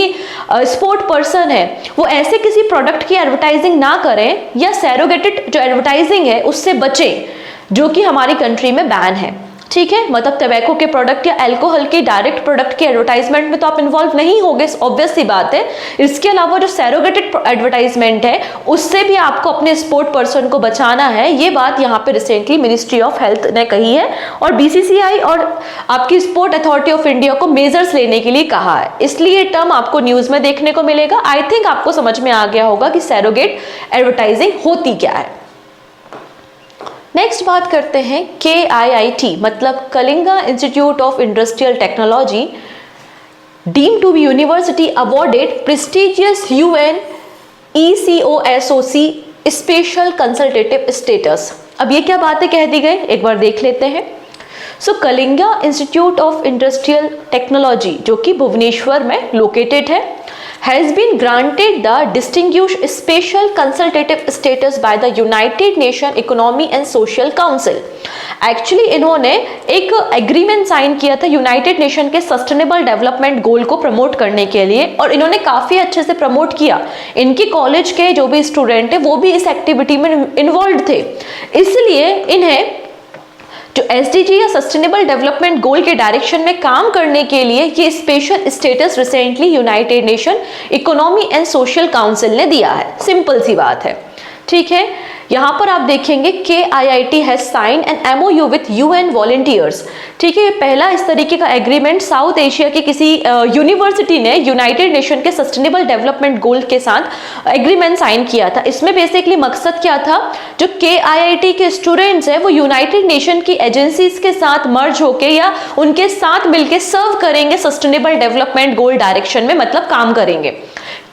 स्पोर्ट पर्सन है वो ऐसे किसी प्रोडक्ट की एडवर्टाइजिंग ना करें या सैरोगेटेड जो एडवर्टाइजिंग है उससे बचें, जो कि हमारी कंट्री में बैन है। ठीक है, मतलब टबैको के प्रोडक्ट या अल्कोहल के डायरेक्ट प्रोडक्ट की एडवर्टाइजमेंट में तो आप इन्वॉल्व नहीं होगे, ऑब्वियस सी बात है। इसके अलावा जो सैरोगेटेड एडवर्टाइजमेंट है उससे भी आपको अपने स्पोर्ट पर्सन को बचाना है। ये बात यहाँ पे रिसेंटली मिनिस्ट्री ऑफ हेल्थ ने कही है और BCCI और आपकी स्पोर्ट अथॉरिटी ऑफ इंडिया को मेजर्स लेने के लिए कहा है, इसलिए ये टर्म आपको न्यूज में देखने को मिलेगा। आई थिंक आपको समझ में आ गया होगा कि सैरोगेट एडवर्टाइजिंग होती क्या है। नेक्स्ट बात करते हैं KIIT मतलब Kalinga institute of industrial technology deemed to be university awarded prestigious UN ECOSOC special consultative status. अब ये क्या बातें कह दी गई, एक बार देख लेते हैं। So Kalinga institute of industrial technology जो कि भुवनेश्वर में लोकेटेड है, has been granted the distinguished special consultative status by the United Nations Economic and Social Council। Actually इन्होंने एक एग्रीमेंट साइन किया था यूनाइटेड नेशन के सस्टेनेबल डेवलपमेंट गोल को प्रमोट करने के लिए, और इन्होंने काफी अच्छे से प्रमोट किया। इनके कॉलेज के जो भी स्टूडेंट है वो भी इस एक्टिविटी में इन्वॉल्व थे, इसलिए इन्हें जो SDG या सस्टेनेबल डेवलपमेंट गोल के डायरेक्शन में काम करने के लिए ये special status recently United nation economy and social council ने दिया है। सिंपल सी बात है, ठीक है। यहाँ पर आप देखेंगे KIIT has signed N MOU with UN volunteers, ठीक है। पहला इस तरीके का एग्रीमेंट साउथ एशिया की किसी यूनिवर्सिटी ने यूनाइटेड नेशन के सस्टेनेबल डेवलपमेंट गोल के साथ एग्रीमेंट साइन किया था। इसमें बेसिकली मकसद क्या था, जो KIIT के स्टूडेंट्स हैं वो यूनाइटेड नेशन की एजेंसीज के साथ मर्ज होके या उनके साथ मिलके सर्व करेंगे सस्टेनेबल डेवलपमेंट गोल डायरेक्शन में, मतलब काम करेंगे।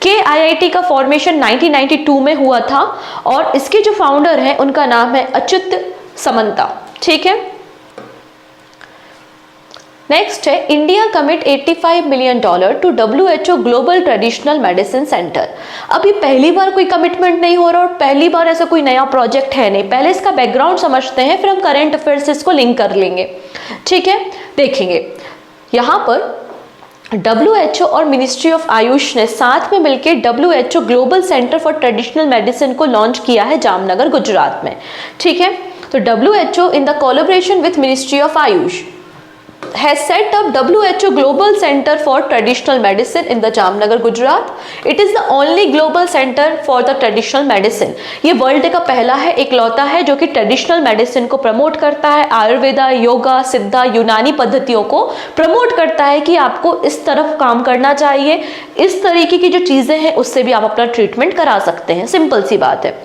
KIIT का फॉर्मेशन 1992 में हुआ था और इसके जो फाउंडर हैं उनका नाम है अच्युत समंता, ठीक है। नेक्स्ट है India commit $85 million to WHO global traditional medicine centre. अभी पहली बार कोई कमिटमेंट नहीं हो रहा और पहली बार ऐसा कोई नया प्रोजेक्ट है नहीं। पहले इसका बैकग्राउंड समझते हैं, फिर हम करंट अफेयर्स से इसको लिंक कर लेंगे, ठीक है। देखेंगे यहाँ पर WHO और मिनिस्ट्री ऑफ आयुष ने साथ में मिलकर WHO global centre for traditional medicine को लॉन्च किया है जामनगर गुजरात में, ठीक है। तो WHO in the collaboration with ministry of Ayush has set up WHO Global Center for Traditional Medicine in the Jamnagar, Gujarat. It is the only global center for the traditional medicine. ये world का पहला है, इकलौता है जो कि traditional medicine को promote करता है, आयुर्वेदा, योगा, सिद्धा, यूनानी पद्धतियों को प्रमोट करता है कि आपको इस तरफ काम करना चाहिए, इस तरीके की जो चीजें हैं उससे भी आप अपना ट्रीटमेंट करा सकते हैं। सिंपल सी बात है।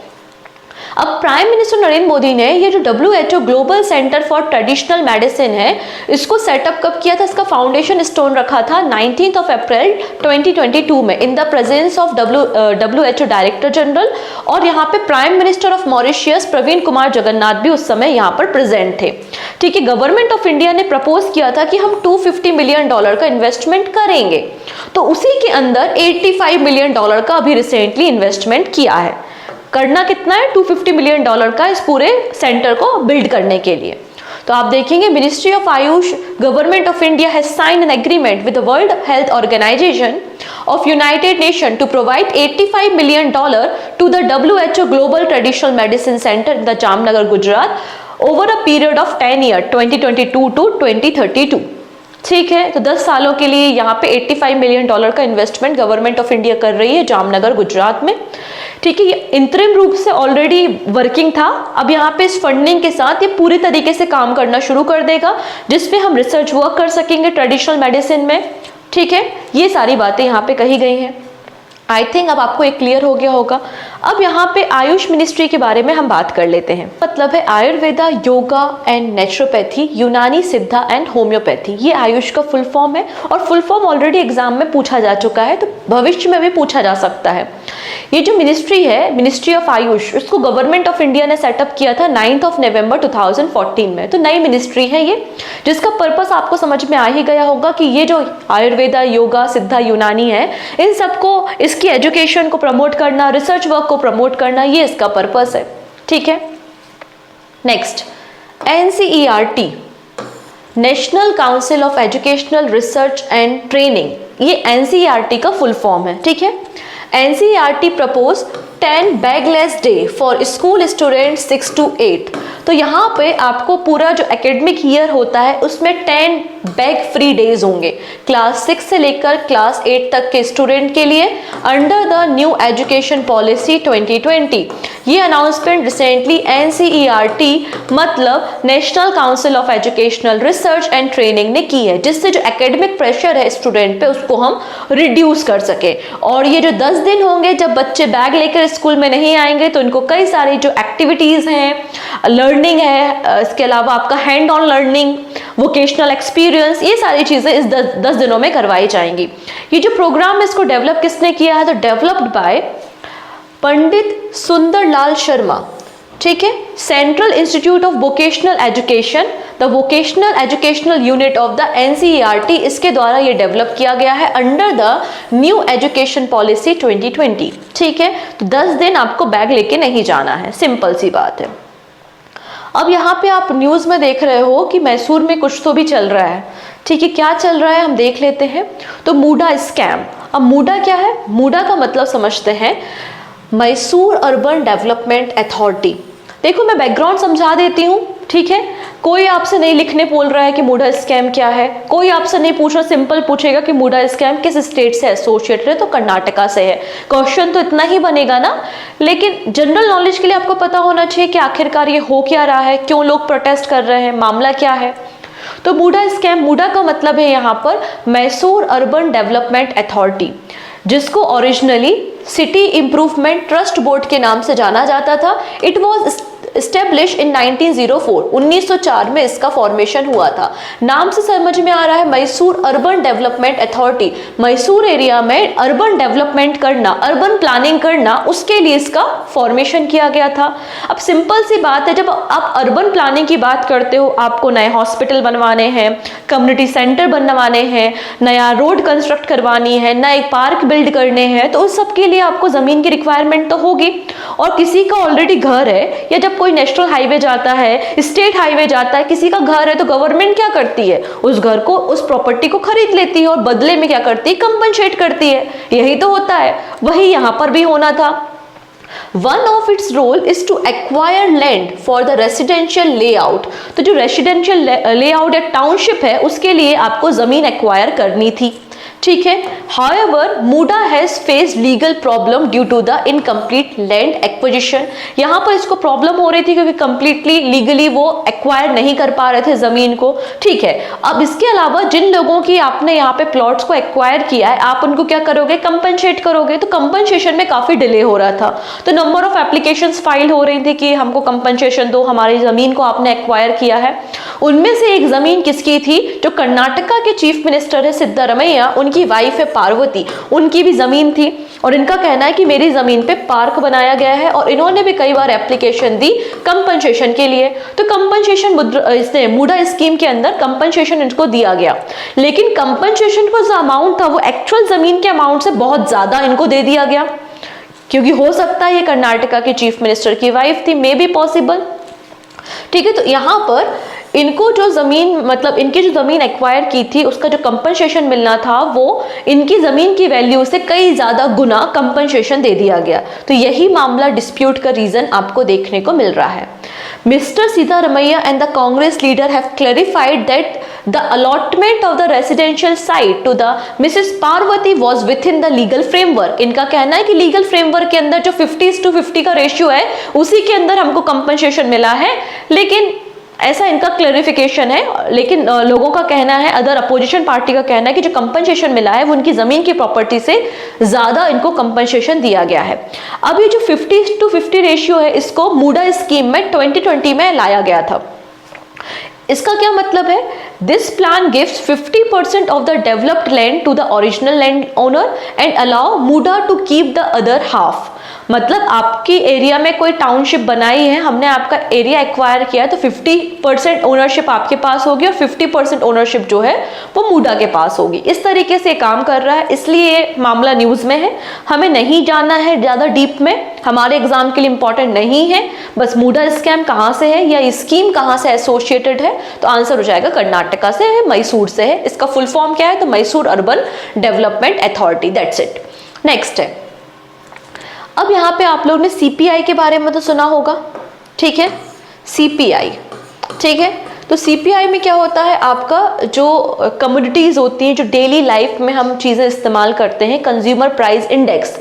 अब प्राइम मिनिस्टर नरेंद्र मोदी ने ये जो WHO global centre for traditional medicine है इसको सेटअप कब किया था, इसका फाउंडेशन स्टोन रखा था 19 अप्रैल 2022 में in the presence of WHO director general, और यहाँ पे prime minister of Mauritius Pravind Kumar Jugnauth भी उस समय यहाँ पर प्रेजेंट थे, ठीक है। गवर्नमेंट ऑफ इंडिया ने प्रपोज किया था कि हम $250 मिलियन का इन्वेस्टमेंट करेंगे, तो उसी के अंदर $85 मिलियन का अभी रिसेंटली इन्वेस्टमेंट किया है। करना कितना है, $250 मिलियन का इस पूरे सेंटर को बिल्ड करने के लिए। तो आप देखेंगे ministry of AYUSH, government of India has signed an agreement with the World Health Organization of United Nation to provide $85 million to the WHO global traditional medicine centre in the Jamnagar Gujarat over a period of 10 year 2022 to 2032, ठीक है। तो 10 सालों के लिए यहाँ पे $85 million का investment government of India कर रही है जामनगर गुजरात में, ठीक है। ये इंतरिम रूप से ऑलरेडी वर्किंग था, अब यहाँ पे इस फंडिंग के साथ ये पूरी तरीके से काम करना शुरू कर देगा जिसपे हम रिसर्च वर्क कर सकेंगे ट्रेडिशनल मेडिसिन में, ठीक है। ये सारी बातें यहाँ पे कही गई हैं। आई थिंक अब आपको एक क्लियर हो गया होगा। अब यहाँ पे आयुष मिनिस्ट्री के बारे में हम बात कर लेते हैं। मतलब है आयुर्वेदा, योगा एंड नेचुरोपैथी, यूनानी सिद्धा एंड होम्योपैथी, ये आयुष का फुल फॉर्म है और फुल फॉर्म ऑलरेडी एग्जाम में पूछा जा चुका है, तो भविष्य में भी पूछा जा सकता है। ये जो मिनिस्ट्री है, मिनिस्ट्री ऑफ आयुष, उसको गवर्नमेंट ऑफ इंडिया ने सेटअप किया था 9 नवंबर 2014 में। तो नई मिनिस्ट्री है ये, जिसका पर्पस आपको समझ में आ ही गया होगा कि ये जो आयुर्वेदा, योगा, सिद्धा, यूनानी है, इन सबको इसकी एजुकेशन को प्रमोट करना, रिसर्च वर्क को प्रमोट करना, ये इसका पर्पस है, ठीक है। Next, NCERT, national council of educational research and training, ये NCERT का फुल फॉर्म है, ठीक है। NCERT propose 10 bagless day for school student 6 to 8। तो यहाँ पे आपको पूरा जो एकेडमिक ईयर होता है उसमें 10 बैग फ्री डेज होंगे क्लास 6 से लेकर क्लास 8 तक के स्टूडेंट के लिए under the new education policy 2020। ये अनाउंसमेंट रिसेंटली NCERT मतलब national council of educational research and training ने की है, जिससे जो एकेडमिक प्रेशर है स्टूडेंट पे उसको हम रिड्यूस कर सके। और ये जो 10 दिन होंगे जब बच्चे बैग लेकर स्कूल में नहीं आएंगे तो इनको कई सारी जो एक्टिविटीज हैं, लर्निंग है, इसके अलावा आपका hand on learning, vocational experience, ये सारी चीजें इस 10 दिनों में करवाई जाएंगी। ये जो प्रोग्राम है इसको डेवलप किसने किया है, तो डेवलप्ड बाय पंडित सुंदरलाल शर्मा, ठीक है, central institute of vocational education, the vocational educational unit of the NCERT, इसके द्वारा ये डेवलप किया गया है under the new education policy 2020, ठीक है। तो 10 दिन आपको बैग लेके नहीं जाना है, सिंपल सी बात है। अब यहाँ पे आप न्यूज में देख रहे हो कि मैसूर में कुछ तो भी चल रहा है, ठीक है। क्या चल रहा है हम देख लेते हैं। तो मूडा स्कैम। अब मूडा क्या है, मूडा का मतलब समझते हैं मैसूर अर्बन डेवलपमेंट अथॉरिटी। देखो मैं बैकग्राउंड समझा देती हूँ, ठीक है। कोई आपसे नहीं लिखने बोल रहा है कि मूडा स्कैम क्या है, कोई आपसे नहीं पूछ रहा, सिंपल पूछेगा कि मूडा स्कैम किस स्टेट से एसोसिएटेड है, तो कर्नाटका से है। क्वेश्चन तो इतना ही बनेगा ना, लेकिन जनरल नॉलेज के लिए आपको पता होना चाहिए कि आखिरकार ये हो क्या रहा है, क्यों लोग प्रोटेस्ट कर रहे हैं, मामला क्या है। तो मूडा स्कैम, मूडा का मतलब है यहाँ पर मैसूर अर्बन डेवलपमेंट अथॉरिटी, जिसको originally city improvement trust board के नाम से जाना जाता था। इट वॉज स्टेब्लिश इन 1904, 1904 में इसका फॉर्मेशन हुआ था। नाम से समझ में आ रहा है Mysore urban development authority, Mysore area में अर्बन डेवलपमेंट करना, अर्बन प्लानिंग करना, उसके लिए इसका फॉर्मेशन किया गया था। अब सिंपल सी बात है, जब आप अर्बन प्लानिंग की बात करते हो, आपको नए हॉस्पिटल बनवाने हैं, कम्युनिटी सेंटर बनवाने हैं, नया रोड कंस्ट्रक्ट करवानी है, नए पार्क बिल्ड करने हैं, तो उस सब के लिए आपको जमीन की रिक्वायरमेंट तो होगी। और किसी का ऑलरेडी घर है, या जब कोई नेशनल हाईवे जाता है, स्टेट हाईवे जाता है, किसी का घर है, तो गवर्नमेंट क्या करती है, उस घर को, उस प्रॉपर्टी को खरीद लेती है और बदले में क्या करती है, कंपनसेट करती है। यही तो होता है, वही यहां पर भी होना था। One of its role is to acquire land for the residential layout। तो जो रेसिडेंशियल लेआउट या टाउनशिप है, उसके लिए आपको जमीन एक्वायर करनी थी, ठीक है। However, Muda has faced legal problem due to the incomplete land acquisition। यहाँ पर इसको प्रॉब्लम हो रही थी क्योंकि कंप्लीटली लीगली वो एक्वायर नहीं कर पा रहे थे जमीन को, ठीक है। अब इसके अलावा जिन लोगों की आपने यहाँ पे प्लॉट्स को एक्वायर किया है, आप उनको क्या करोगे, कंपनसेट करोगे। तो कंपनसेशन में काफी डिले हो रहा था, तो नंबर ऑफ एप्लीकेशंस फाइल हो रही थी कि हमको कंपनसेशन दो, हमारी जमीन को आपने एक्वायर किया है। उनमें से एक जमीन किसकी थी, जो कर्नाटका के चीफ मिनिस्टर है सिद्धारमैया, उनकी वाइफ है पार्वती, उनकी भी जमीन थी। और इनका कहना है कि मेरी जमीन पे पार्क बनाया गया है, और इन्होंने भी कई बार एप्लीकेशन दी कंपनसेशन के लिए। तो कंपनसेशन मूडा स्कीम के अंदर कंपनसेशन इनको दिया गया, लेकिन कंपनसेशन का जो अमाउंट था वो एक्चुअल जमीन के अमाउंट से बहुत ज्यादा इनको दे दिया गया, क्योंकि हो सकता है ये कर्नाटका के चीफ मिनिस्टर की वाइफ थी, मे बी पॉसिबल, ठीक है। तो यहाँ पर इनको जो जमीन, मतलब इनकी जो जमीन एक्वायर की थी, उसका जो कंपनसेशन मिलना था वो इनकी जमीन की वैल्यू से कई ज्यादा गुना कंपनसेशन दे दिया गया। तो यही मामला डिस्प्यूट का रीजन आपको देखने को मिल रहा है। Mister Siddaramaiah and the Congress leader have clarified that the allotment of the residential site to the Mrs Parvati was with in the legal framework. इनका कहना है कि लीगल फ्रेमवर्क के अंदर जो 50:50 का रेशियो है, उसी के अंदर हमको कंपनसेशन मिला है, लेकिन ऐसा इनका क्लैरिफिकेशन है। लेकिन लोगों का कहना है, अदर अपोजिशन पार्टी का कहना है कि जो कंपनसेशन मिला है वो उनकी जमीन की प्रॉपर्टी से ज्यादा इनको कंपनसेशन दिया गया है। अब ये जो 50:50 रेशियो है, इसको मूडा स्कीम में 2020 में लाया गया था। इसका क्या मतलब है, this plan gives 50% of the developed land to the original land owner and allow MUDA to keep the other half. मतलब आपकी एरिया में कोई टाउनशिप बनाई है, हमने आपका एरिया एक्वायर किया है, तो 50% ओनरशिप आपके पास होगी और 50% ओनरशिप जो है वो मूडा के पास होगी। इस तरीके से काम कर रहा है, इसलिए ये मामला न्यूज में है। हमें नहीं जाना है ज्यादा डीप में, हमारे एग्जाम के लिए इंपॉर्टेंट नहीं है, बस मूडा स्कैम कहाँ से है या स्कीम कहाँ से एसोसिएटेड है, तो आंसर हो जाएगा कर्नाटका से है, मैसूर से है। इसका फुल फॉर्म क्या है, तो Mysore urban development authority, that's it. Next है, अब यहाँ पे आप लोग ने सीपीआई के बारे में तो सुना होगा, ठीक है, सीपीआई, ठीक है। तो सीपीआई में क्या होता है, आपका जो कमोडिटीज होती हैं, जो डेली लाइफ में हम चीजें इस्तेमाल करते हैं, कंज्यूमर प्राइस इंडेक्स,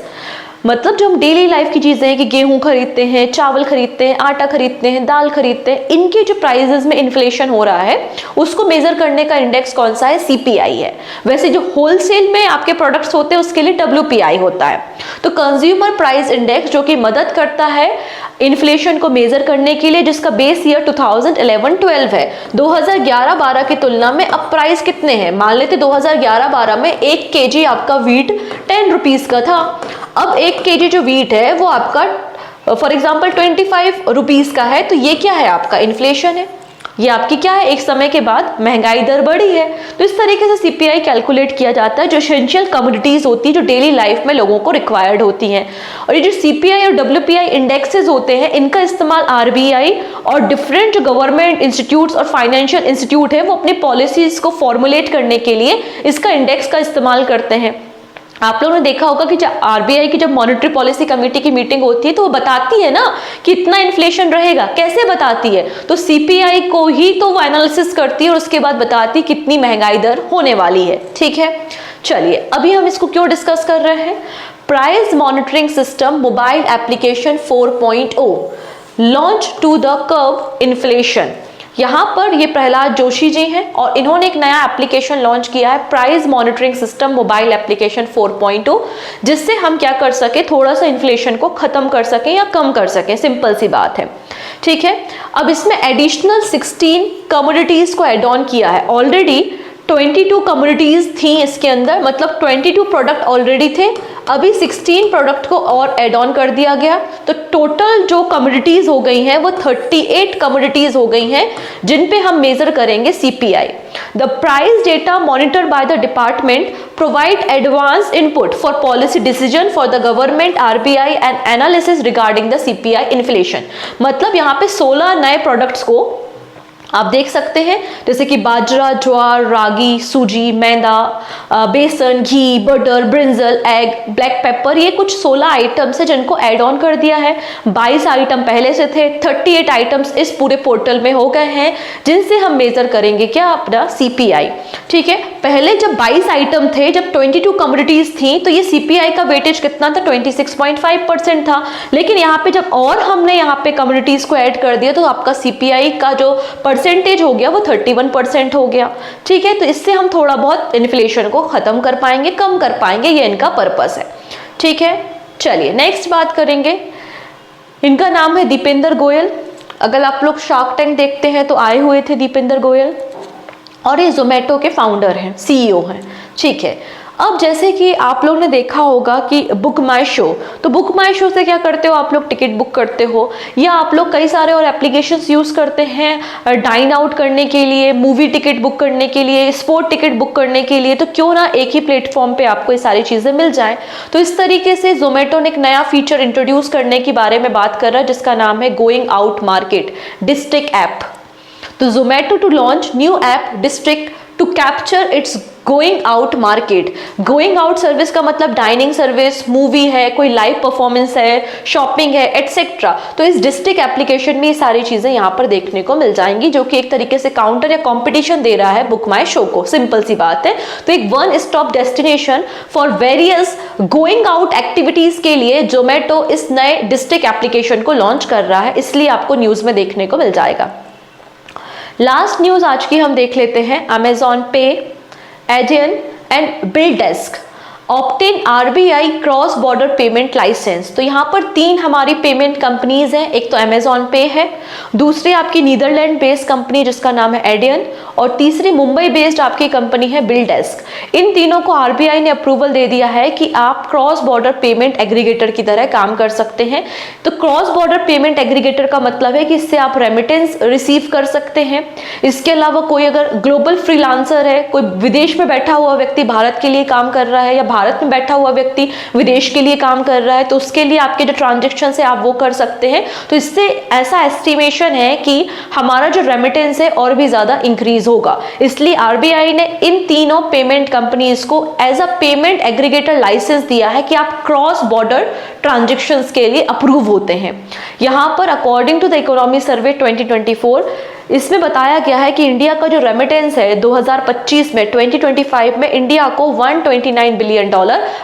मतलब जो हम डेली लाइफ की चीजें हैं कि गेहूं खरीदते हैं, चावल खरीदते हैं, आटा खरीदते हैं, दाल खरीदते हैं, इनके जो प्राइसेस में इन्फ्लेशन हो रहा है उसको मेजर करने का इंडेक्स कौन सा है, सीपीआई है। वैसे जो होलसेल में आपके प्रोडक्ट्स होते हैं उसके लिए डब्ल्यूपीआई होता है। तो कंज्यूमर प्राइस इंडेक्स जो कि मदद करता है इन्फ्लेशन को मेजर करने के लिए, जिसका बेस ईयर 2011-12 है। 2011-12 की तुलना में अब प्राइस कितने हैं, मान लेते 2011-12 में 1 kg आपका वीट 10 रुपीज का था। अब 1 kg जो वीट है वो आपका फॉर एग्जाम्पल 25 रुपीज का है, तो ये क्या है, आपका इन्फ्लेशन है। ये आपकी क्या है, एक समय के बाद महंगाई दर बढ़ी है। तो इस तरीके से सीपीआई कैलकुलेट किया जाता है, जो एसेंशियल कमोडिटीज होती है, जो डेली लाइफ में लोगों को रिक्वायर्ड होती हैं। और ये जो सीपीआई और डब्ल्यूपीआई इंडेक्सेस होते हैं, इनका इस्तेमाल आरबीआई और डिफरेंट जो गवर्नमेंट इंस्टीट्यूट्स और फाइनेंशियल इंस्टीट्यूट है वो अपनी पॉलिसीज को फॉर्मुलेट करने के लिए इसका इंडेक्स का इस्तेमाल करते हैं। आप लोगों ने देखा होगा कि जब आरबीआई की जब मॉनेटरी पॉलिसी कमेटी की मीटिंग होती है तो वो बताती है ना कितना इन्फ्लेशन रहेगा, कैसे बताती है, तो सीपीआई को ही तो वो एनालिसिस करती है और उसके बाद बताती है कितनी महंगाई दर होने वाली है। ठीक है, चलिए अभी हम इसको क्यों डिस्कस कर रहे हैं। Price monitoring system mobile application 4.0 launch to the curb inflation. यहाँ पर ये प्रहलाद जोशी जी हैं और इन्होंने एक नया एप्लीकेशन लॉन्च किया है, price monitoring system mobile application 4.0, जिससे हम क्या कर सके, थोड़ा सा इन्फ्लेशन को खत्म कर सके या कम कर सके, सिंपल सी बात है। ठीक है, अब इसमें एडिशनल 16 कमोडिटीज को एड ऑन किया है। ऑलरेडी 22 कमोडिटीज थी इसके अंदर, मतलब 22 प्रोडक्ट ऑलरेडी थे, अभी 16 प्रोडक्ट को और एड ऑन कर दिया गया, तो टोटल जो कमोडिटीज हो गई हैं वो 38 कमोडिटीज हो गई हैं जिन पे हम मेजर करेंगे CPI. The price data monitored by the department provide advance input for policy decision for the government, RBI and analysis regarding the CPI inflation. मतलब यहाँ पे 16 नए प्रोडक्ट्स को आप देख सकते हैं, जैसे कि बाजरा, ज्वार, रागी, sooji, maida, besan, ghee, butter, brinjal, egg, black pepper, ये कुछ 16 आइटम्स है जिनको ऐड ऑन कर दिया है। 22 आइटम पहले से थे, 38 आइटम्स इस पूरे पोर्टल में हो गए हैं जिनसे हम मेजर करेंगे क्या, अपना सीपीआई। ठीक है, पहले जब 22 आइटम थे, जब 22 कमोडिटीज थी, तो ये सीपीआई का वेटेज कितना था, 26.5% था। लेकिन यहाँ पे जब और हमने यहाँ पे कमोडिटीज को ऐड कर दिया तो आपका सीपीआई का जो परसेंटेज हो गया वो 31% हो गया। ठीक है, तो इससे हम थोड़ा बहुत इन्फ्लेशन को खत्म कर पाएंगे, कम कर पाएंगे, ये इनका पर्पस है। ठीक है, चलिए नेक्स्ट बात करेंगे। इनका नाम है दीपेंद्र गोयल। अगर आप लोग शार्क टैंक देखते हैं तो आए हुए थे दीपेंद्र गोयल, और ये जोमेटो के फाउंडर हैं, सीईओ हैं। ठीक है, अब जैसे कि आप लोग ने देखा होगा कि बुक माई शो, तो बुक माई शो से क्या करते हो आप लोग, टिकट बुक करते हो, या आप लोग कई सारे और एप्लीकेशंस यूज़ करते हैं डाइन आउट करने के लिए, मूवी टिकट बुक करने के लिए, स्पोर्ट टिकट बुक करने के लिए, तो क्यों ना एक ही प्लेटफॉर्म पे आपको ये सारी चीज़ें मिल जाएं। तो इस तरीके से जोमेटो ने एक नया फीचर इंट्रोड्यूस करने के बारे में बात कर रहा है जिसका नाम है going out market district app. तो Zomato to launch new app district to capture its going out market. Going out service का मतलब डाइनिंग सर्विस, मूवी है, कोई लाइव परफॉर्मेंस है, शॉपिंग है, एटसेट्रा। तो इस डिस्ट्रिक्ट एप्लीकेशन में ये सारी चीजें यहाँ पर देखने को मिल जाएंगी, जो कि एक तरीके से काउंटर या कंपटीशन दे रहा है बुक माई शो को। सिंपल सी बात है। तो एक one stop destination for various going out activities के लिए जोमेटो इस नए डिस्ट्रिक्ट एप्लीकेशन को लॉन्च कर रहा है, इसलिए आपको न्यूज में देखने को मिल जाएगा। लास्ट न्यूज आज की हम देख लेते हैं। Amazon Pay, Adyen and BillDesk obtain RBI cross border payment licence. तो यहाँ पर 3 हमारी पेमेंट कंपनीज हैं, एक तो अमेजॉन पे है, दूसरी आपकी नीदरलैंड बेस्ड कंपनी जिसका नाम है एडियन, और तीसरी मुंबई बेस्ड आपकी कंपनी है बिलडेस्क। इन तीनों को आरबीआई ने अप्रूवल दे दिया है कि आप क्रॉस बॉर्डर पेमेंट एग्रीगेटर की तरह काम कर सकते हैं। तो क्रॉस बॉर्डर पेमेंट एग्रीगेटर का मतलब है कि इससे आप रेमिटेंस रिसीव कर सकते हैं। इसके अलावा कोई अगर ग्लोबल फ्रीलांसर है, कोई विदेश में बैठा हुआ व्यक्ति भारत के लिए काम कर रहा है, या भारत में बैठा हुआ व्यक्ति विदेश के लिए काम कर रहा है, तो उसके लिए आपके जो ट्रांजेक्शन है आप वो कर सकते हैं। तो इससे ऐसा एस्टिमेशन है कि हमारा जो रेमिटेंस है और भी ज्यादा इंक्रीज होगा। इसलिए आरबीआई ने इन तीनों पेमेंट कंपनीज को as a payment aggregator licence दिया है कि आप क्रॉस बॉर्डर ट्रांजेक्शन्स के लिए अप्रूव होते हैं। यहाँ पर अकॉर्डिंग टू द इकोनॉमी सर्वे 2024 इसमें बताया गया है कि इंडिया का जो रेमिटेंस है 2025 में 2025 में इंडिया को $129 बिलियन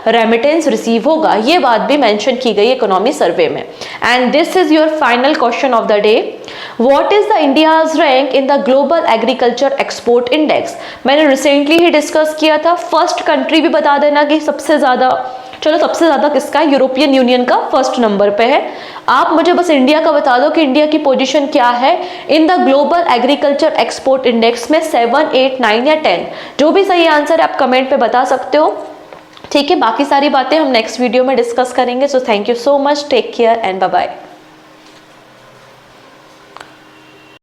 रेमिटेंस रिसीव होगा। ये बात भी मेंशन की गई इकोनॉमी सर्वे में। And this is your final question of the day, what is the India's rank in the global agriculture export index. मैंने रिसेंटली ही डिस्कस किया था, फर्स्ट कंट्री भी बता देना कि सबसे ज्यादा, चलो सबसे ज्यादा किसका है, यूरोपियन यूनियन का फर्स्ट नंबर पे है। आप मुझे बस इंडिया का बता दो कि इंडिया की पोजीशन क्या है in the global agriculture export index में, 7, 8, 9 या 10, जो भी सही आंसर है आप कमेंट पे बता सकते हो। ठीक है, बाकी सारी बातें हम नेक्स्ट वीडियो में डिस्कस करेंगे। So thank you so much, take care and bye bye.